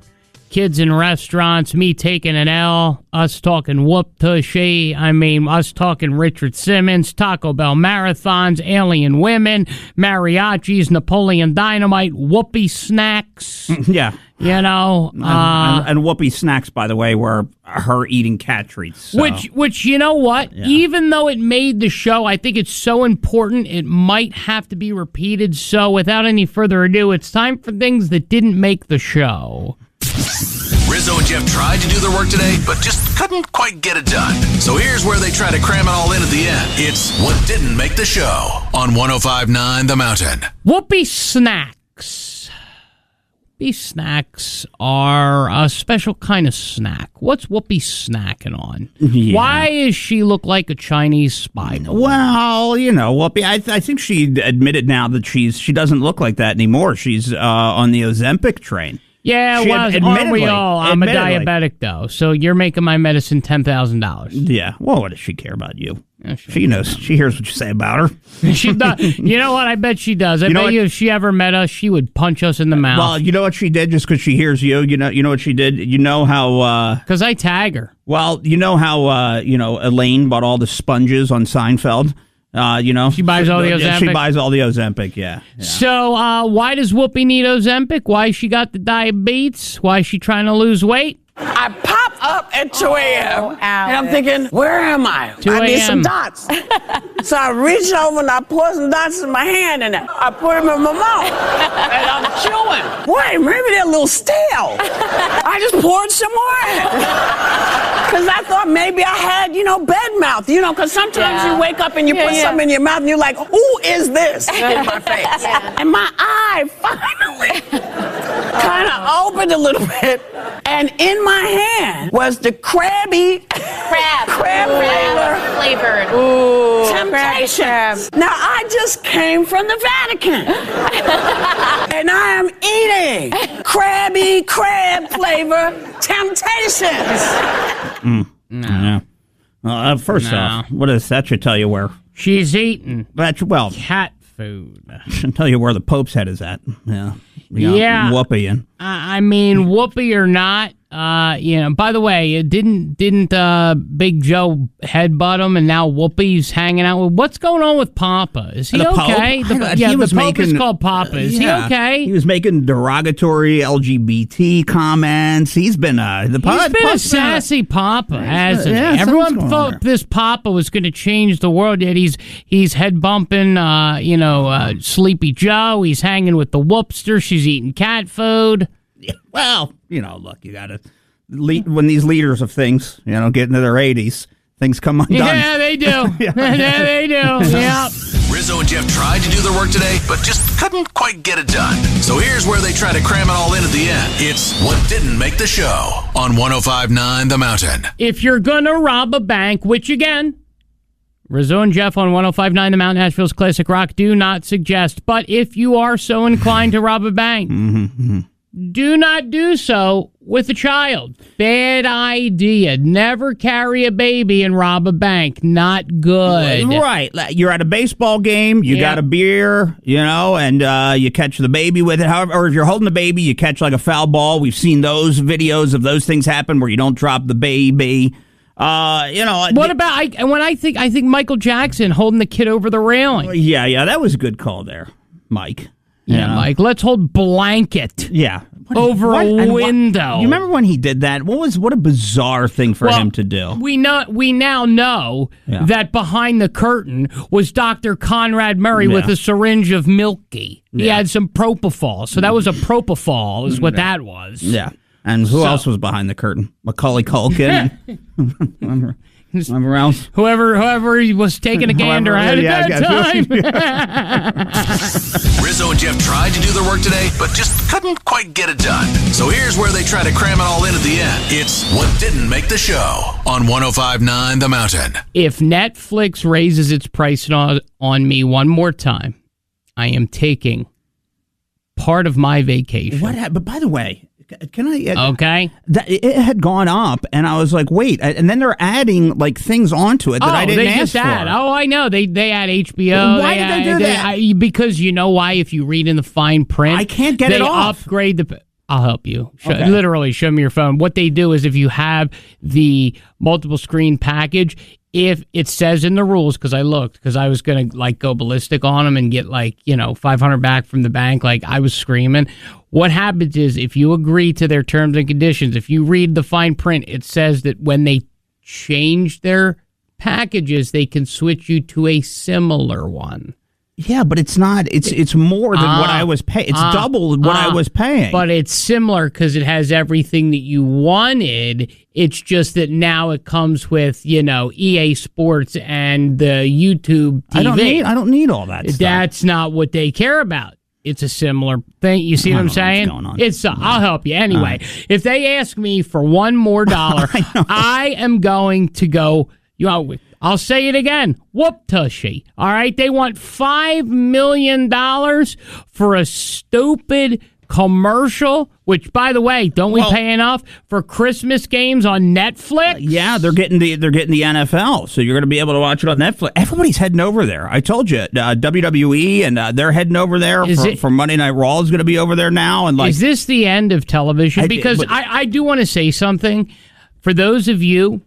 S1: Kids in restaurants, me taking an L, us talking whoop tushy, us talking Richard Simmons, Taco Bell marathons, alien women, mariachis, Napoleon Dynamite, Whoopi snacks.
S2: Yeah.
S1: And
S2: Whoopi snacks, by the way, were her eating cat treats. So.
S1: Which you know what? Yeah. Even though it made the show, I think it's so important, it might have to be repeated. So without any further ado, it's time for things that didn't make the show.
S3: Rizzo and Jeff tried to do their work today, but just couldn't quite get it done. So here's where they try to cram it all in at the end. It's what didn't make the show on 105.9 The Mountain.
S1: Whoopi snacks. Whoopi snacks are a special kind of snack. What's Whoopi snacking on?
S2: Yeah.
S1: Why does she look like a Chinese spy?
S2: Well, Whoopi, I think she admitted now that she doesn't look like that anymore. She's on the Ozempic train.
S1: Yeah, aren't we all? I'm a diabetic, though, so you're making my medicine $10,000.
S2: Yeah, well, what does she care about you? Yeah, she knows. She hears what you say about her.
S1: She does. You know what? I bet she does. I bet if she ever met us, she would punch us in the mouth.
S2: Well, you know what she did just because she hears you? You know what she did? You know how...
S1: Because I tag her.
S2: Well, you know how, Elaine bought all the sponges on Seinfeld?
S1: She buys all the Ozempic?
S2: She buys all the Ozempic, yeah.
S1: So why does Whoopi need Ozempic? Why she got the diabetes? Why is she trying to lose weight?
S13: I pop up at 2 a.m. And I'm thinking, where am I?
S1: 2
S13: I need some
S1: a.m.
S13: dots. So I reach over and I pour some dots in my hand and I put them in my mouth. And I'm chewing. Wait, maybe they're a little stale. I just poured some more in. Because I thought maybe I had, bed mouth. Because sometimes you wake up and you put something in your mouth and you're like, who is this in my face? And my eye finally kind of opened a little bit. And in my hand was the crab
S5: flavored.
S13: Ooh, Temptations. Now, I just came from the Vatican. And I am eating crab flavor Temptations.
S2: No. First off, what does that should tell you where?
S1: She's eating cat food.
S2: Should tell you where the Pope's head is at. Yeah.
S1: Yeah.
S2: Whoopi in.
S1: I mean, Whoopi or not, by the way, didn't Big Joe headbutt him and now Whoopi's hanging out with, what's going on with Papa? Is he okay? The Pope is called Papa. Is he okay?
S2: He was making derogatory LGBT comments. He's been
S1: he's been a sassy Papa, hasn't he? Everyone thought this Papa was going to change the world, yet he's head bumping, Sleepy Joe. He's hanging with the whoopster. She's eating cat food.
S2: Yeah, well, look, you got to when these leaders of things, get into their 80s, things come undone.
S1: Yeah, they do. Yeah, they do. Yeah.
S3: Rizzo and Jeff tried to do their work today, but just couldn't quite get it done. So here's where they try to cram it all in at the end. It's what didn't make the show on 105.9 The Mountain.
S1: If you're going to rob a bank, which again, Rizzo and Jeff on 105.9 The Mountain, Nashville's Classic Rock, do not suggest. But if you are so inclined to rob a bank, do not do so with a child. Bad idea. Never carry a baby and rob a bank. Not good.
S2: Right. You're at a baseball game, you got a beer, and you catch the baby with it. However, or if you're holding the baby, you catch like a foul ball. We've seen those videos of those things happen where you don't drop the baby.
S1: What about I think Michael Jackson holding the kid over the railing.
S2: Yeah, that was a good call there, Mike.
S1: Yeah, Mike, let's hold blanket.
S2: Yeah.
S1: Over a window.
S2: You remember when he did that? What a bizarre thing for him to do.
S1: We now know that behind the curtain was Dr. Conrad Murray with a syringe of Milky. He had some propofol. So that was a propofol is what that was.
S2: Yeah. And who else was behind the curtain? Macaulay Culkin. Remember else?
S1: Whoever he was taking a gander at that time.
S3: Rizzo and Jeff tried to do their work today, but just couldn't quite get it done. So here's where they try to cram it all in at the end. It's what didn't make the show on 105.9 The Mountain.
S1: If Netflix raises its price on me one more time, I am taking part of my vacation.
S2: What happened? But by the way, can I?
S1: Okay.
S2: It had gone up, and I was like, wait. And then they're adding like things onto it that I didn't ask for.
S1: Oh, I know. They add HBO.
S2: Why did they do that?
S1: Because you know why? If you read in the fine print,
S2: I can't get it off.
S1: They upgrade the... I'll help you.
S2: Okay.
S1: Literally, show me your phone. What they do is if you have the multiple screen package, if it says in the rules, because I looked, because I was going to go ballistic on them and get $500 back from the bank, I was screaming. What happens is if you agree to their terms and conditions, if you read the fine print, it says that when they change their packages, they can switch you to a similar one.
S2: Yeah, but it's not. It's more than what I was paying. It's double what I was paying.
S1: But it's similar because it has everything that you wanted. It's just that now it comes with EA Sports and the YouTube TV.
S2: I don't need all that stuff.
S1: That's not what they care about. It's a similar thing. You see what I'm saying?
S2: What's going on.
S1: I'll help you anyway. If they ask me for one more dollar, I am going to go. I'll say it again. Whoop tushy. All right? They want $5 million for a stupid commercial, which, by the way, don't we pay enough for Christmas games on Netflix?
S2: Yeah, they're getting the NFL, so you're going to be able to watch it on Netflix. Everybody's heading over there. I told you, WWE, and they're heading over there for Monday Night Raw is going to be over there now. And
S1: is this the end of television? Because I do want to say something. For those of you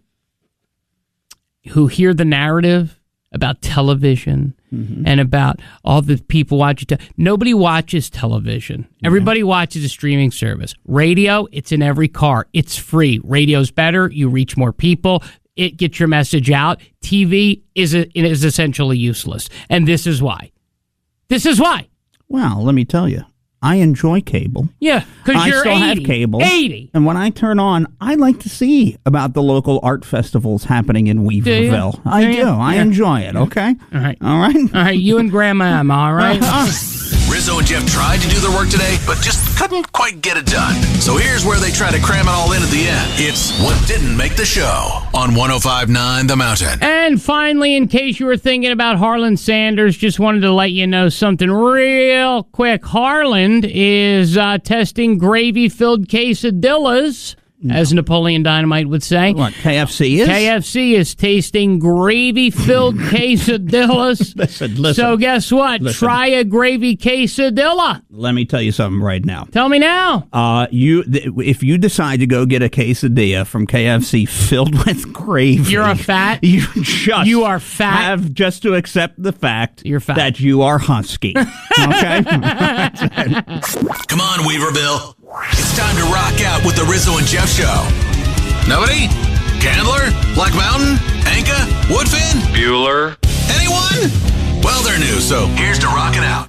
S1: who hear the narrative about television and about all the people watching. Nobody watches television. Everybody watches a streaming service. Radio, it's in every car. It's free. Radio's better. You reach more people. It gets your message out. TV is essentially useless. And this is why.
S2: Well, let me tell you. I enjoy cable.
S1: Yeah, because you're 80.
S2: I still have cable.
S1: 80.
S2: And when I turn on, I like to see about the local art festivals happening in Weaverville. I do. I enjoy it, okay?
S1: All right.
S2: All right?
S1: You and Grandma Emma, all right?
S3: Rizzo and Jeff tried to do their work today, but just couldn't quite get it done. So here's where they try to cram it all in at the end. It's What Didn't Make the Show on 105.9 The Mountain.
S1: And finally, in case you were thinking about Harlan Sanders, just wanted to let you know something real quick. Harlan is testing gravy-filled quesadillas, as Napoleon Dynamite would say.
S2: What, KFC is?
S1: KFC is tasting gravy-filled quesadillas.
S2: Listen.
S1: So guess what? Try a gravy quesadilla.
S2: Let me tell you something right now.
S1: Tell me now.
S2: If you decide to go get a quesadilla from KFC filled with gravy,
S1: you're a fat.
S2: You
S1: are fat.
S2: Have just to accept the fact
S1: you're fat.
S2: That you are husky. Okay.
S3: Come on, Weaverville. It's time to rock out with the Rizzo and Jeff Show. Nobody? Candler? Black Mountain? Anka? Woodfin?
S12: Bueller.
S3: Anyone? Well, they're new, so here's to rocking out.